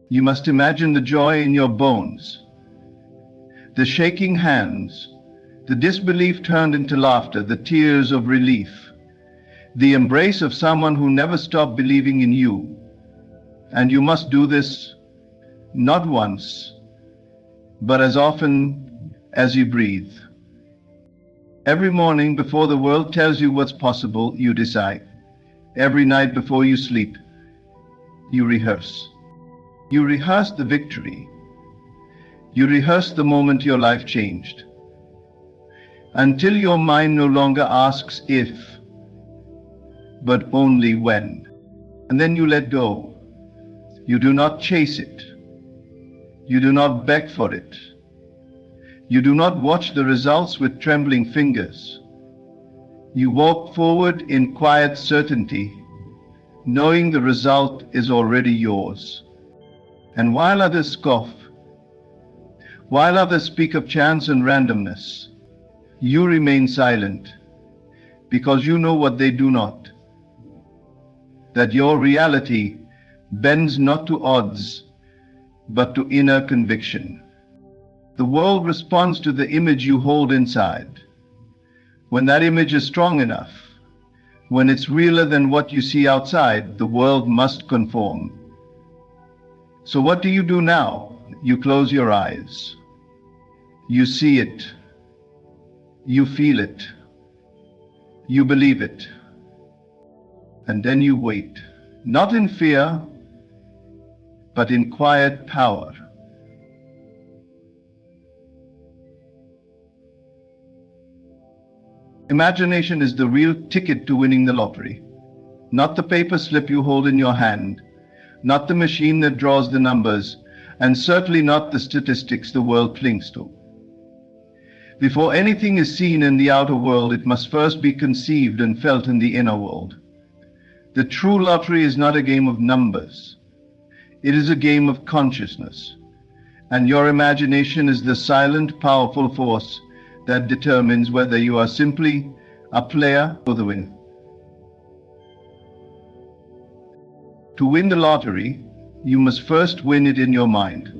You must imagine the joy in your bones, the shaking hands, the disbelief turned into laughter, the tears of relief, the embrace of someone who never stopped believing in you. And you must do this not once, but as often as you breathe. Every morning before the world tells you what's possible, you decide. Every night before you sleep, you rehearse. You rehearse the victory. You rehearse the moment your life changed, until your mind no longer asks if, but only when. And then you let go. You do not chase it. You do not beg for it. You do not watch the results with trembling fingers. You walk forward in quiet certainty, knowing the result is already yours. And while others scoff, while others speak of chance and randomness, you remain silent, because you know what they do not, that your reality bends not to odds, but to inner conviction. The world responds to the image you hold inside. When that image is strong enough, when it's realer than what you see outside, the world must conform. So what do you do now? You close your eyes. You see it. You feel it. You believe it. And then you wait, not in fear, but in quiet power. Imagination is the real ticket to winning the lottery, not the paper slip you hold in your hand, not the machine that draws the numbers, and certainly not the statistics the world clings to. Before anything is seen in the outer world, it must first be conceived and felt in the inner world. The true lottery is not a game of numbers. It is a game of consciousness. And your imagination is the silent, powerful force that determines whether you are simply a player or the winner. To win the lottery, you must first win it in your mind.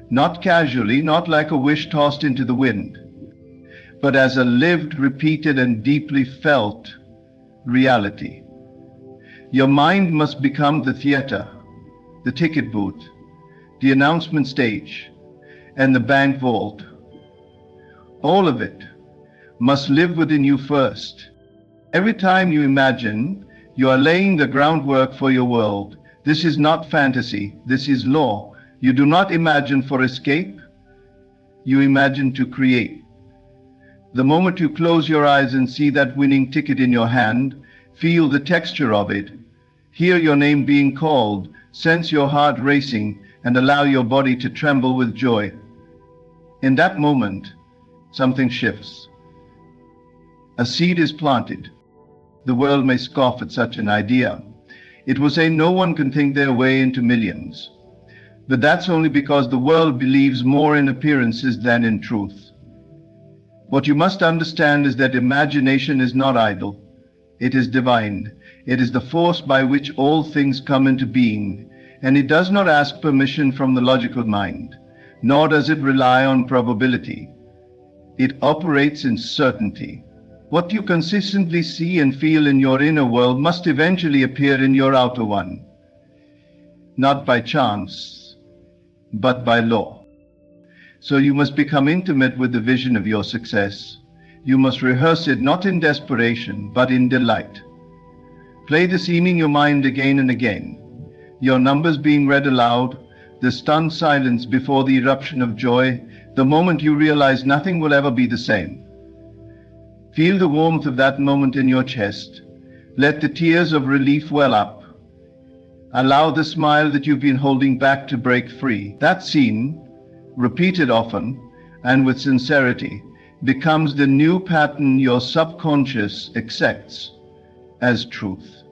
Not casually, not like a wish tossed into the wind, but as a lived, repeated, and deeply felt reality. Your mind must become the theater, the ticket booth, the announcement stage, and the bank vault. All of it must live within you first. Every time you imagine, you are laying the groundwork for your world. This is not fantasy, this is law. You do not imagine for escape, you imagine to create. The moment you close your eyes and see that winning ticket in your hand, feel the texture of it, hear your name being called, sense your heart racing, and allow your body to tremble with joy. In that moment, something shifts. A seed is planted. The world may scoff at such an idea. It will say no one can think their way into millions. But that's only because the world believes more in appearances than in truth. What you must understand is that imagination is not idle. It is divine. It is the force by which all things come into being, and it does not ask permission from the logical mind, nor does it rely on probability. It operates in certainty. What you consistently see and feel in your inner world must eventually appear in your outer one, not by chance, but by law. So you must become intimate with the vision of your success. You must rehearse it not in desperation, but in delight. Play the scene in your mind again and again, your numbers being read aloud, the stunned silence before the eruption of joy, the moment you realize nothing will ever be the same. Feel the warmth of that moment in your chest. Let the tears of relief well up. Allow the smile that you've been holding back to break free. That scene, repeated often and with sincerity, becomes the new pattern your subconscious accepts as truth.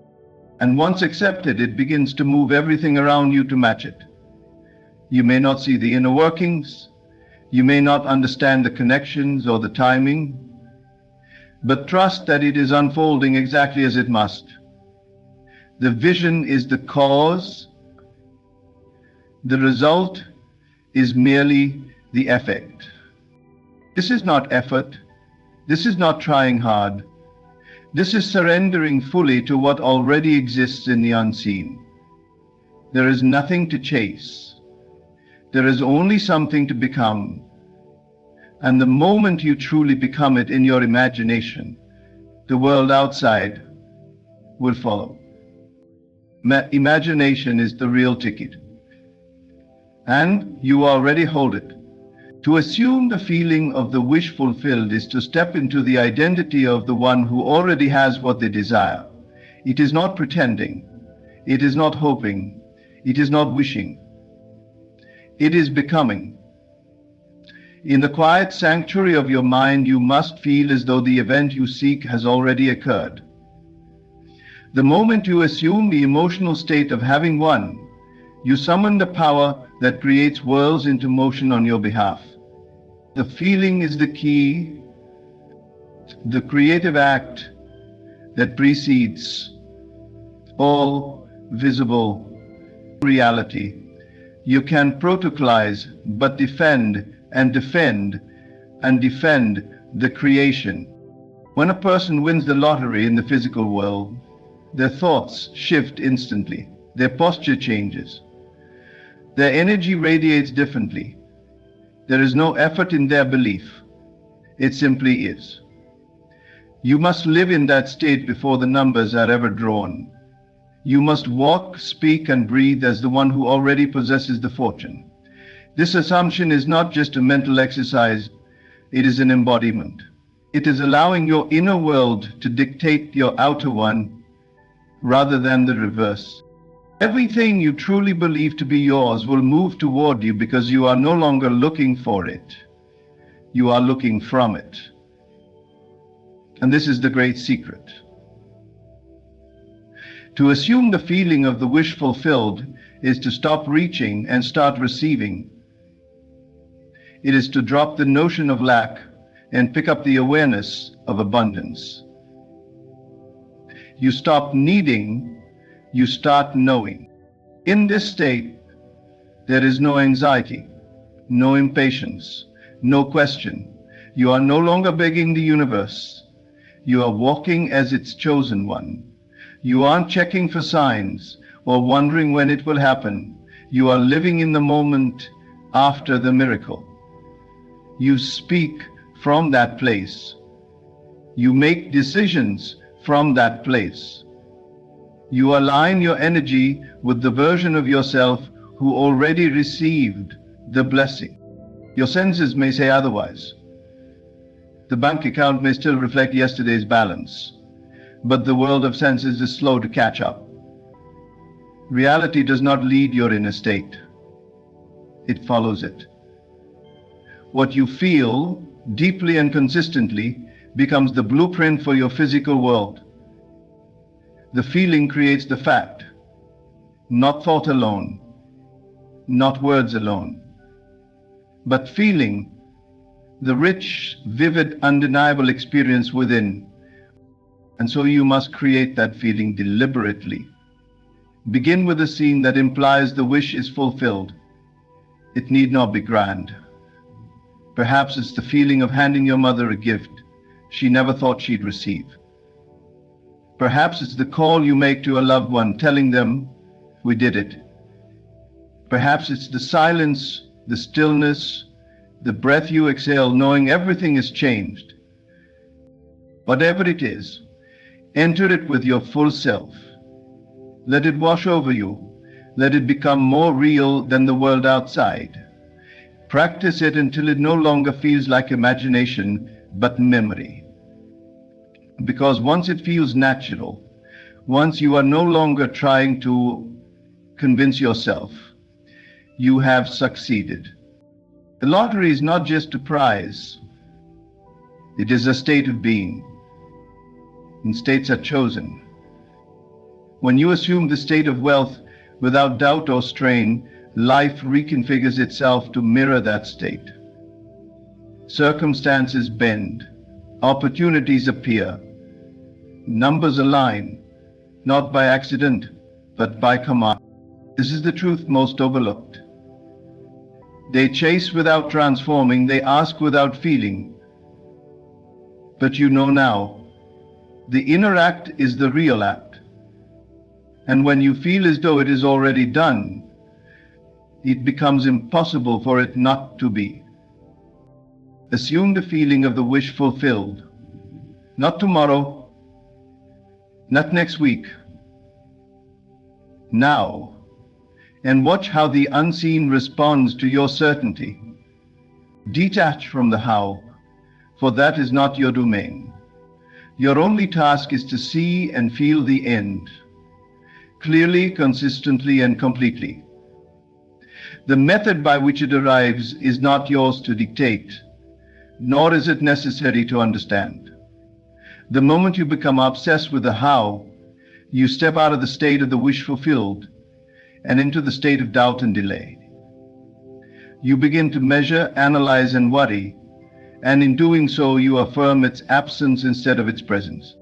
And once accepted, it begins to move everything around you to match it. You may not see the inner workings, you may not understand the connections or the timing, but trust that it is unfolding exactly as it must. The vision is the cause, the result is merely the effect. This is not effort, this is not trying hard. This is surrendering fully to what already exists in the unseen. There is nothing to chase. There is only something to become. And the moment you truly become it in your imagination, the world outside will follow. Imagination is the real ticket. And you already hold it. To assume the feeling of the wish fulfilled is to step into the identity of the one who already has what they desire. It is not pretending. It is not hoping. It is not wishing. It is becoming. In the quiet sanctuary of your mind, you must feel as though the event you seek has already occurred. The moment you assume the emotional state of having won, you summon the power that creates worlds into motion on your behalf. The feeling is the key, the creative act that precedes all visible reality. You can protocolize, but defend and defend and defend the creation. When a person wins the lottery in the physical world, their thoughts shift instantly, their posture changes, their energy radiates differently. There is no effort in their belief. It simply is. You must live in that state before the numbers are ever drawn. You must walk, speak, and breathe as the one who already possesses the fortune. This assumption is not just a mental exercise, it is an embodiment. It is allowing your inner world to dictate your outer one rather than the reverse. Everything you truly believe to be yours will move toward you because you are no longer looking for it. You are looking from it. And this is the great secret. To assume the feeling of the wish fulfilled is to stop reaching and start receiving. It is to drop the notion of lack and pick up the awareness of abundance. You stop needing, you start knowing. In this state, there is no anxiety, no impatience, no question. You are no longer begging the universe. You are walking as its chosen one. You aren't checking for signs or wondering when it will happen. You are living in the moment after the miracle. You speak from that place. You make decisions from that place. You align your energy with the version of yourself who already received the blessing. Your senses may say otherwise. The bank account may still reflect yesterday's balance, but the world of senses is slow to catch up. Reality does not lead your inner state. It follows it. What you feel deeply and consistently becomes the blueprint for your physical world. The feeling creates the fact, not thought alone, not words alone, but feeling, the rich, vivid, undeniable experience within. And so you must create that feeling deliberately. Begin with a scene that implies the wish is fulfilled. It need not be grand. Perhaps it's the feeling of handing your mother a gift she never thought she'd receive. Perhaps it's the call you make to a loved one, telling them, "We did it." Perhaps it's the silence, the stillness, the breath you exhale, knowing everything is changed. Whatever it is, enter it with your full self. Let it wash over you. Let it become more real than the world outside. Practice it until it no longer feels like imagination, but memory. Because once it feels natural, once you are no longer trying to convince yourself, you have succeeded. The lottery is not just a prize. It is a state of being. And states are chosen. When you assume the state of wealth without doubt or strain, life reconfigures itself to mirror that state. Circumstances bend, opportunities appear, numbers align, not by accident, but by command. This is the truth most overlooked. They chase without transforming, they ask without feeling. But you know now, the inner act is the real act. And when you feel as though it is already done, it becomes impossible for it not to be. Assume the feeling of the wish fulfilled. Not tomorrow, not next week. Now. And watch how the unseen responds to your certainty. Detach from the how, for that is not your domain. Your only task is to see and feel the end, clearly, consistently, and completely. The method by which it arrives is not yours to dictate, nor is it necessary to understand. The moment you become obsessed with the how, you step out of the state of the wish fulfilled and into the state of doubt and delay. You begin to measure, analyze, and worry, and in doing so, you affirm its absence instead of its presence.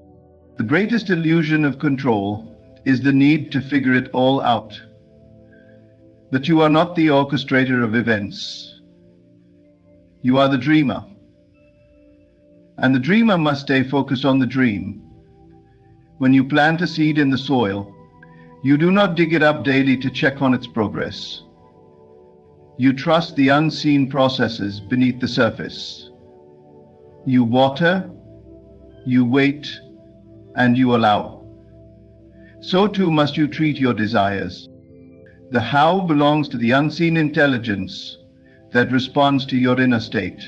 The greatest illusion of control is the need to figure it all out. But you are not the orchestrator of events. You are the dreamer. And the dreamer must stay focused on the dream. When you plant a seed in the soil, you do not dig it up daily to check on its progress. You trust the unseen processes beneath the surface. You water, you wait, and you allow. So too must you treat your desires. The how belongs to the unseen intelligence that responds to your inner state.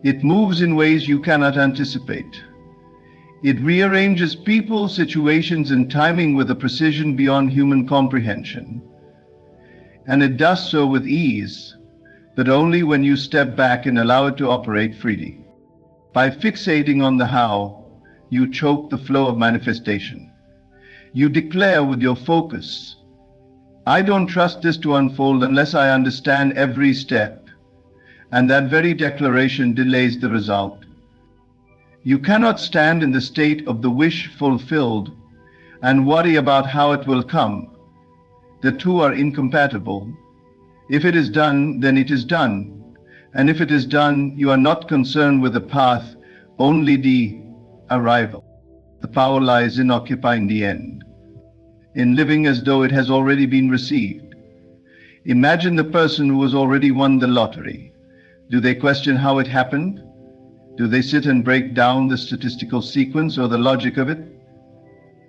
It moves in ways you cannot anticipate. It rearranges people, situations, and timing with a precision beyond human comprehension. And it does so with ease, but only when you step back and allow it to operate freely. By fixating on the how, you choke the flow of manifestation. You declare with your focus, I don't trust this to unfold unless I understand every step. And that very declaration delays the result. You cannot stand in the state of the wish fulfilled and worry about how it will come. The two are incompatible. If it is done, then it is done. And if it is done, you are not concerned with the path, only the arrival. The power lies in occupying the end, in living as though it has already been received. Imagine the person who has already won the lottery. Do they question how it happened? Do they sit and break down the statistical sequence or the logic of it?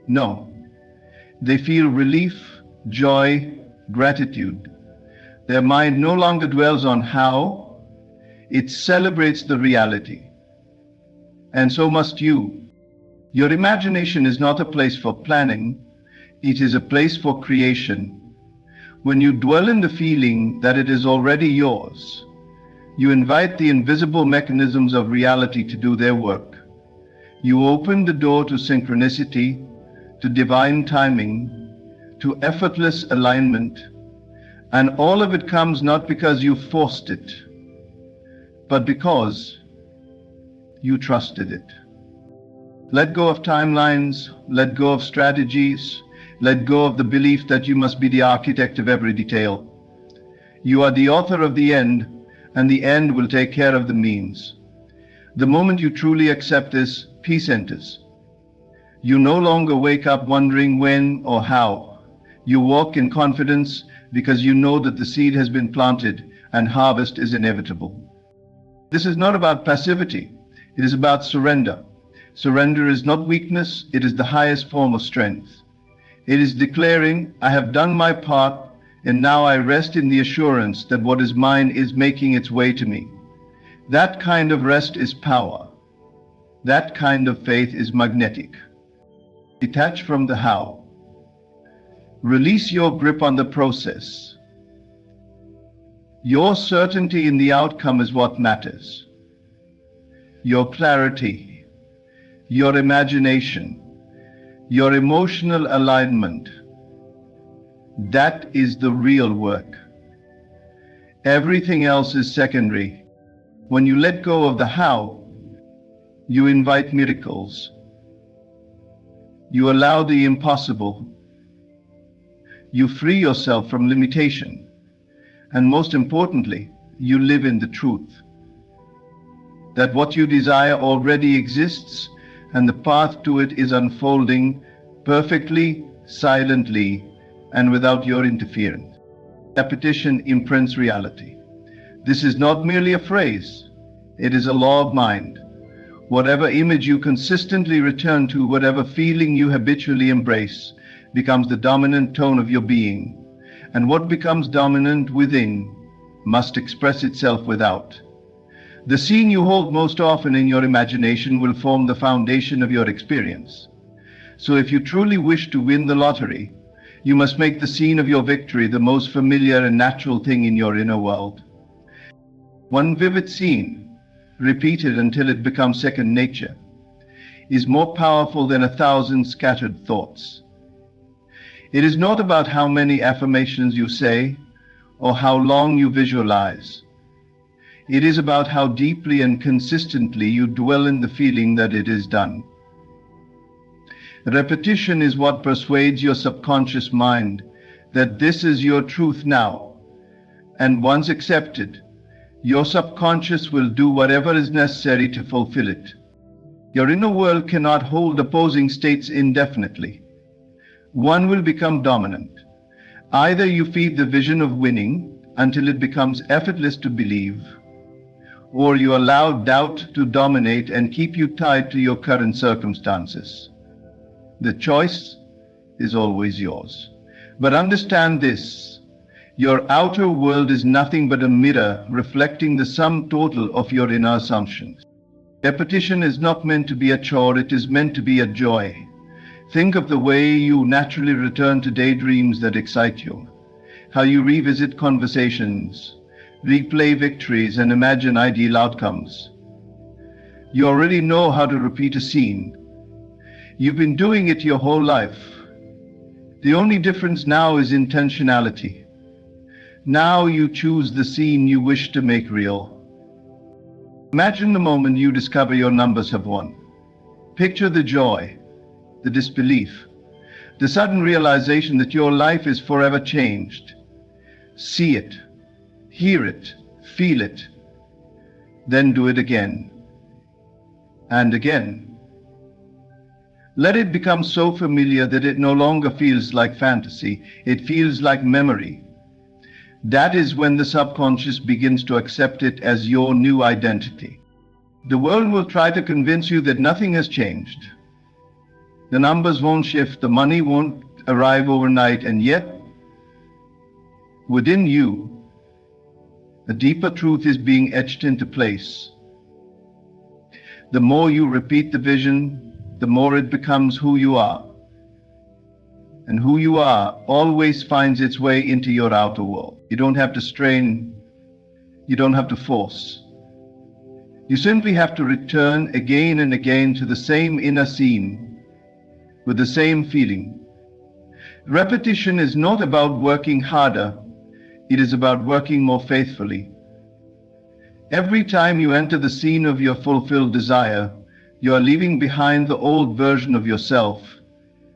No. They feel relief, joy, gratitude. Their mind no longer dwells on how, it celebrates the reality. And so must you. Your imagination is not a place for planning, it is a place for creation. When you dwell in the feeling that it is already yours, you invite the invisible mechanisms of reality to do their work. You open the door to synchronicity, to divine timing, to effortless alignment, and all of it comes not because you forced it, but because you trusted it. Let go of timelines, let go of strategies, let go of the belief that you must be the architect of every detail. You are the author of the end, and the end will take care of the means. The moment you truly accept this, peace enters. You no longer wake up wondering when or how. You walk in confidence because you know that the seed has been planted, and harvest is inevitable. This is not about passivity. It is about surrender. Surrender is not weakness. It is the highest form of strength. It is declaring, I have done my part, and now I rest in the assurance that what is mine is making its way to me. That kind of rest is power. That kind of faith is magnetic. Detach from the how. Release your grip on the process. Your certainty in the outcome is what matters. Your clarity, your imagination, your emotional alignment, that is the real work. Everything else is secondary. When you let go of the how, you invite miracles. You allow the impossible. You free yourself from limitation. And most importantly, you live in the truth. That what you desire already exists, and the path to it is unfolding perfectly, silently, and without your interference. Repetition imprints reality. This is not merely a phrase. It is a law of mind. Whatever image you consistently return to, whatever feeling you habitually embrace, becomes the dominant tone of your being. And what becomes dominant within must express itself without. The scene you hold most often in your imagination will form the foundation of your experience. So if you truly wish to win the lottery, you must make the scene of your victory the most familiar and natural thing in your inner world. One vivid scene, repeated until it becomes second nature, is more powerful than 1,000 scattered thoughts. It is not about how many affirmations you say or how long you visualize. It is about how deeply and consistently you dwell in the feeling that it is done. Repetition is what persuades your subconscious mind that this is your truth now, and once accepted, your subconscious will do whatever is necessary to fulfill it. Your inner world cannot hold opposing states indefinitely. One will become dominant. Either you feed the vision of winning until it becomes effortless to believe, or you allow doubt to dominate and keep you tied to your current circumstances. The choice is always yours. But understand this: your outer world is nothing but a mirror reflecting the sum total of your inner assumptions. Repetition is not meant to be a chore, it is meant to be a joy. Think of the way you naturally return to daydreams that excite you, how you revisit conversations, replay victories, and imagine ideal outcomes. You already know how to repeat a scene. You've been doing it your whole life. The only difference now is intentionality. Now you choose the scene you wish to make real. Imagine the moment you discover your numbers have won. Picture the joy, the disbelief, the sudden realization that your life is forever changed. See it, hear it, feel it, then do it again and again. Let it become so familiar that it no longer feels like fantasy, it feels like memory. That is when the subconscious begins to accept it as your new identity. The world will try to convince you that nothing has changed. The numbers won't shift, the money won't arrive overnight, and yet, within you, a deeper truth is being etched into place. The more you repeat the vision, the more it becomes who you are. And who you are always finds its way into your outer world. You don't have to strain, you don't have to force. You simply have to return again and again to the same inner scene with the same feeling. Repetition is not about working harder, it is about working more faithfully. Every time you enter the scene of your fulfilled desire, you are leaving behind the old version of yourself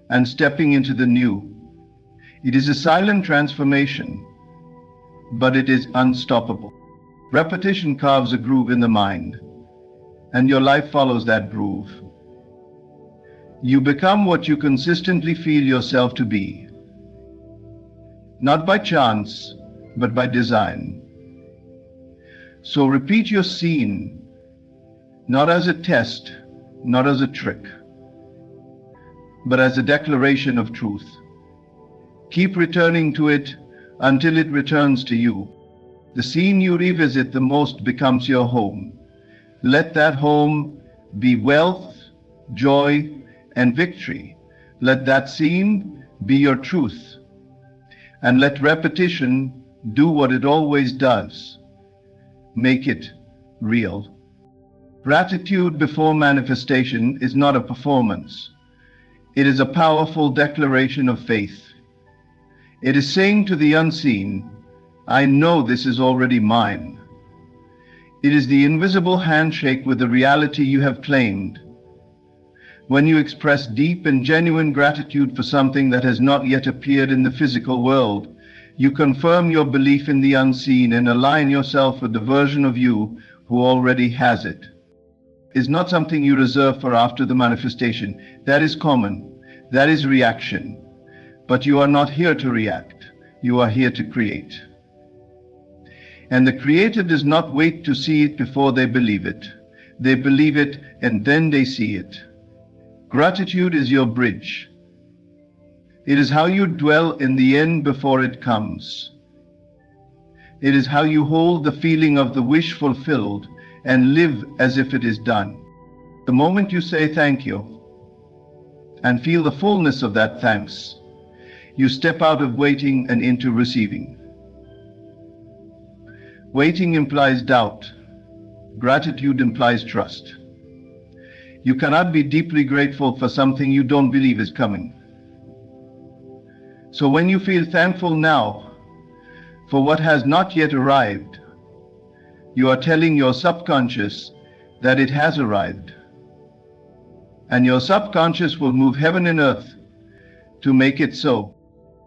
and stepping into the new. It is a silent transformation, but it is unstoppable. Repetition carves a groove in the mind, and your life follows that groove. You become what you consistently feel yourself to be, not by chance, but by design. So repeat your scene, not as a test, not as a trick, but as a declaration of truth. Keep returning to it until it returns to you. The scene you revisit the most becomes your home. Let that home be wealth, joy, and victory. Let that scene be your truth. And let repetition do what it always does. Make it real. Gratitude before manifestation is not a performance. It is a powerful declaration of faith. It is saying to the unseen, I know this is already mine. It is the invisible handshake with the reality you have claimed. When you express deep and genuine gratitude for something that has not yet appeared in the physical world, you confirm your belief in the unseen and align yourself with the version of you who already has it. It's not something you reserve for after the manifestation. That is common. That is reaction. But you are not here to react. You are here to create. And the creator does not wait to see it before they believe it. They believe it and then they see it. Gratitude is your bridge. It is how you dwell in the end before it comes. It is how you hold the feeling of the wish fulfilled and live as if it is done. The moment you say thank you and feel the fullness of that thanks, you step out of waiting and into receiving. Waiting implies doubt. Gratitude implies trust. You cannot be deeply grateful for something you don't believe is coming. So when you feel thankful now for what has not yet arrived, you are telling your subconscious that it has arrived. And your subconscious will move heaven and earth to make it so.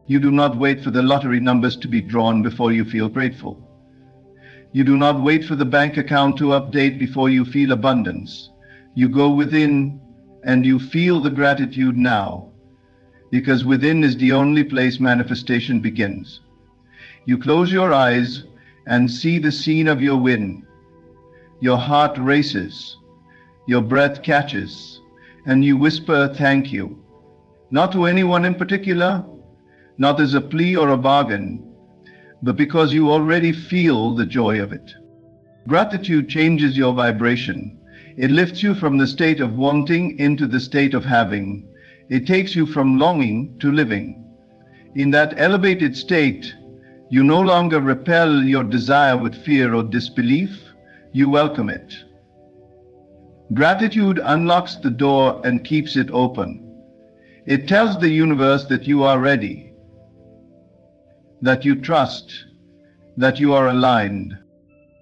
You do not wait for the lottery numbers to be drawn before you feel grateful. You do not wait for the bank account to update before you feel abundance. You go within and you feel the gratitude now, because within is the only place manifestation begins. You close your eyes and see the scene of your win. Your heart races, your breath catches, and you whisper thank you. Not to anyone in particular, not as a plea or a bargain, but because you already feel the joy of it. Gratitude changes your vibration. It lifts you from the state of wanting into the state of having. It takes you from longing to living. In that elevated state, you no longer repel your desire with fear or disbelief. You welcome it. Gratitude unlocks the door and keeps it open. It tells the universe that you are ready, that you trust, that you are aligned.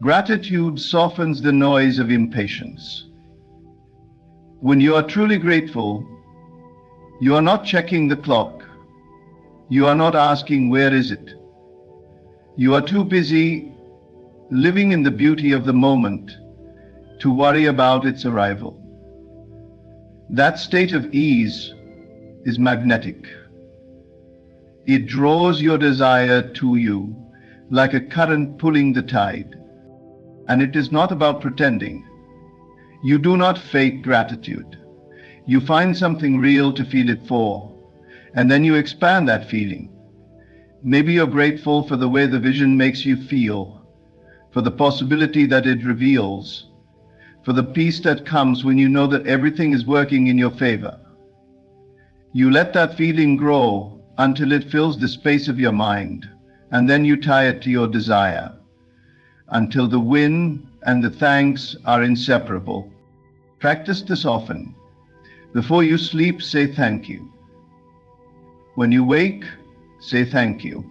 Gratitude softens the noise of impatience. When you are truly grateful, you are not checking the clock. You are not asking, where is it? You are too busy living in the beauty of the moment to worry about its arrival. That state of ease is magnetic. It draws your desire to you like a current pulling the tide. And it is not about pretending. You do not fake gratitude. You find something real to feel it for, and then you expand that feeling. Maybe you're grateful for the way the vision makes you feel, for the possibility that it reveals, for the peace that comes when you know that everything is working in your favor. You let that feeling grow until it fills the space of your mind, and then you tie it to your desire, until the win and the thanks are inseparable. Practice this often. Before you sleep, say thank you. When you wake, say thank you.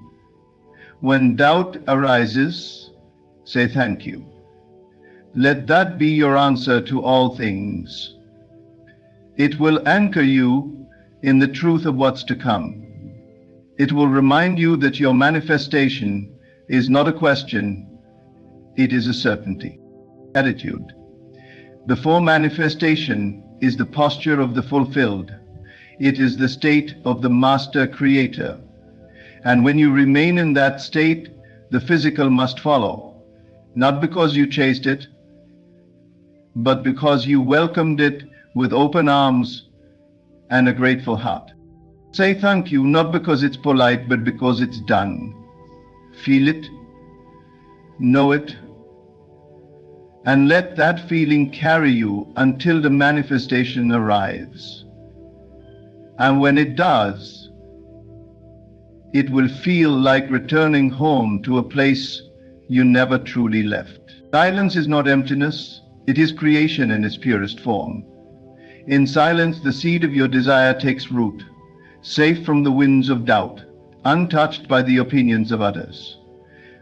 When doubt arises, say thank you. Let that be your answer to all things. It will anchor you in the truth of what's to come. It will remind you that your manifestation is not a question, it is a certainty. Attitude. Before manifestation is the posture of the fulfilled. It is the state of the master creator. And when you remain in that state, the physical must follow. not because you chased it, but because you welcomed it with open arms and a grateful heart. Say thank you, not because it's polite, but because it's done. Feel it, know it, and let that feeling carry you until the manifestation arrives. And when it does, it will feel like returning home to a place you never truly left. Silence is not emptiness, it is creation in its purest form. In silence, the seed of your desire takes root, safe from the winds of doubt, untouched by the opinions of others.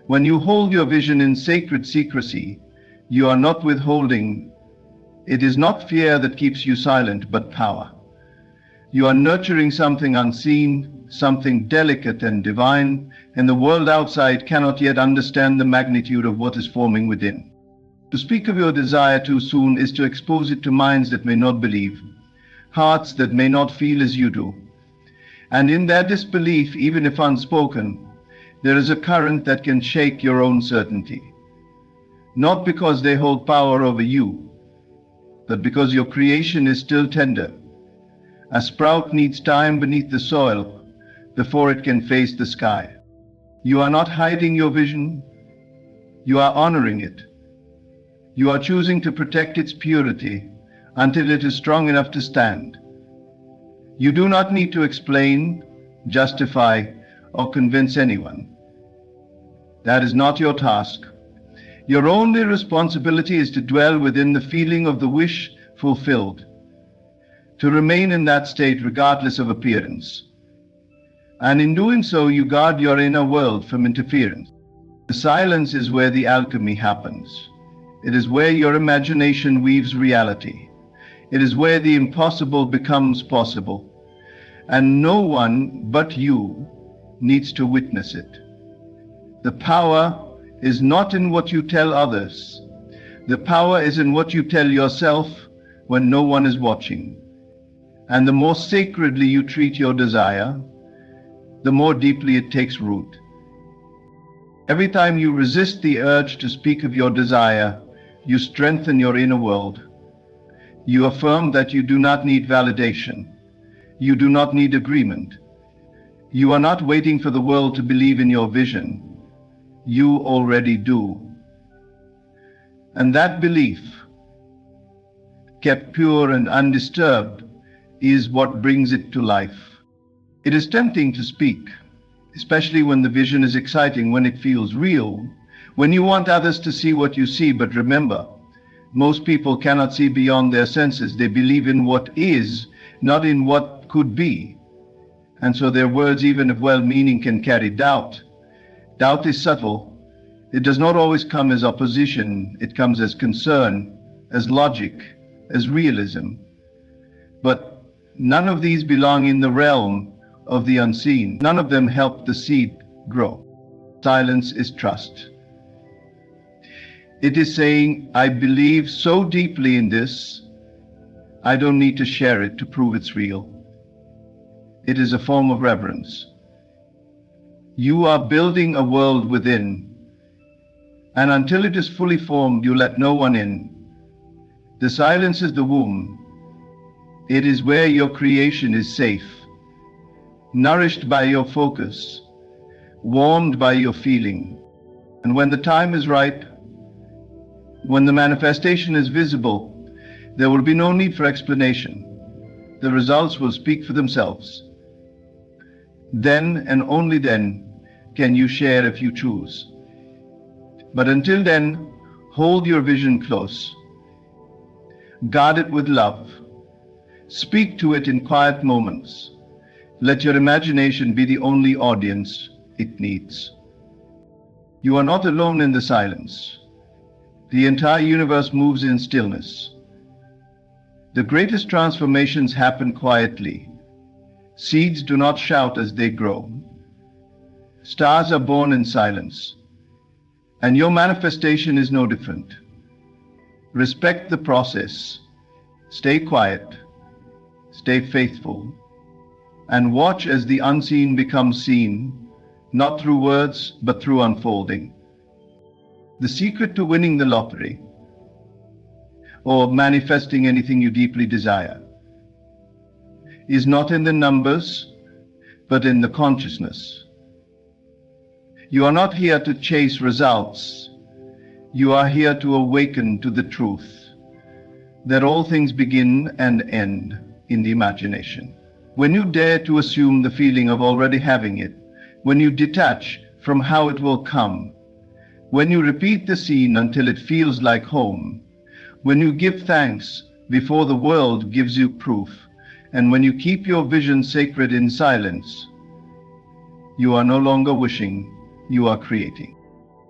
When you hold your vision in sacred secrecy, you are not withholding. It is not fear that keeps you silent, but power. You are nurturing something unseen, something delicate and divine, and the world outside cannot yet understand the magnitude of what is forming within. To speak of your desire too soon is to expose it to minds that may not believe, hearts that may not feel as you do. And in their disbelief, even if unspoken, there is a current that can shake your own certainty. Not because they hold power over you, but because your creation is still tender. A sprout needs time beneath the soil before it can face the sky. You are not hiding your vision, you are honoring it. You are choosing to protect its purity until it is strong enough to stand. You do not need to explain, justify, or convince anyone. That is not your task. Your only responsibility is to dwell within the feeling of the wish fulfilled, to remain in that state regardless of appearance. And in doing so, you guard your inner world from interference. The silence is where the alchemy happens. It is where your imagination weaves reality. It is where the impossible becomes possible. And no one but you needs to witness it. The power is not in what you tell others. The power is in what you tell yourself when no one is watching. And the more sacredly you treat your desire, the more deeply it takes root. Every time you resist the urge to speak of your desire, you strengthen your inner world. You affirm that you do not need validation. You do not need agreement. You are not waiting for the world to believe in your vision. You already do. And that belief, kept pure and undisturbed, is what brings it to life. It is tempting to speak, especially when the vision is exciting, when it feels real, when you want others to see what you see. But remember, most people cannot see beyond their senses. They believe in what is, not in what could be. And so their words, even if well-meaning, can carry doubt. Doubt is subtle. It does not always come as opposition. It comes as concern, as logic, as realism. But none of these belong in the realm of the unseen. None of them help the seed grow. Silence is trust. It is saying, I believe so deeply in this, I don't need to share it to prove it's real. It is a form of reverence. You are building a world within, and until it is fully formed, you let no one in. The silence is the womb. It is where your creation is safe, nourished by your focus, warmed by your feeling. And when the time is right, when the manifestation is visible, there will be no need for explanation. The results will speak for themselves. Then and only then can you share if you choose. But until then, hold your vision close. Guard it with love. Speak to it in quiet moments. Let your imagination be the only audience it needs. You are not alone in the silence. The entire universe moves in stillness. The greatest transformations happen quietly. Seeds do not shout as they grow. Stars are born in silence. And your manifestation is no different. Respect the process. Stay quiet. Stay faithful. And watch as the unseen becomes seen, not through words, but through unfolding. The secret to winning the lottery or manifesting anything you deeply desire is not in the numbers, but in the consciousness. You are not here to chase results. You are here to awaken to the truth that all things begin and end in the imagination. When you dare to assume the feeling of already having it, when you detach from how it will come, when you repeat the scene until it feels like home, when you give thanks before the world gives you proof, and when you keep your vision sacred in silence, you are no longer wishing, you are creating.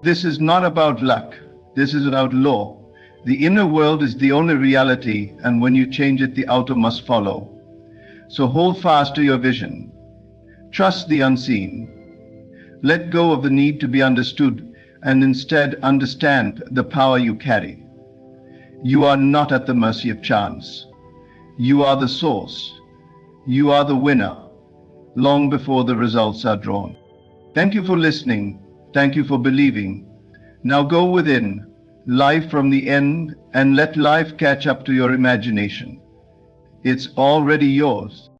This is not about luck. This is about law. The inner world is the only reality, and when you change it, the outer must follow. So hold fast to your vision. Trust the unseen. Let go of the need to be understood, and instead understand the power you carry. You are not at the mercy of chance. You are the source. You are the winner, long before the results are drawn. Thank you for listening. Thank you for believing. Now go within, life from the end, and let life catch up to your imagination. It's already yours.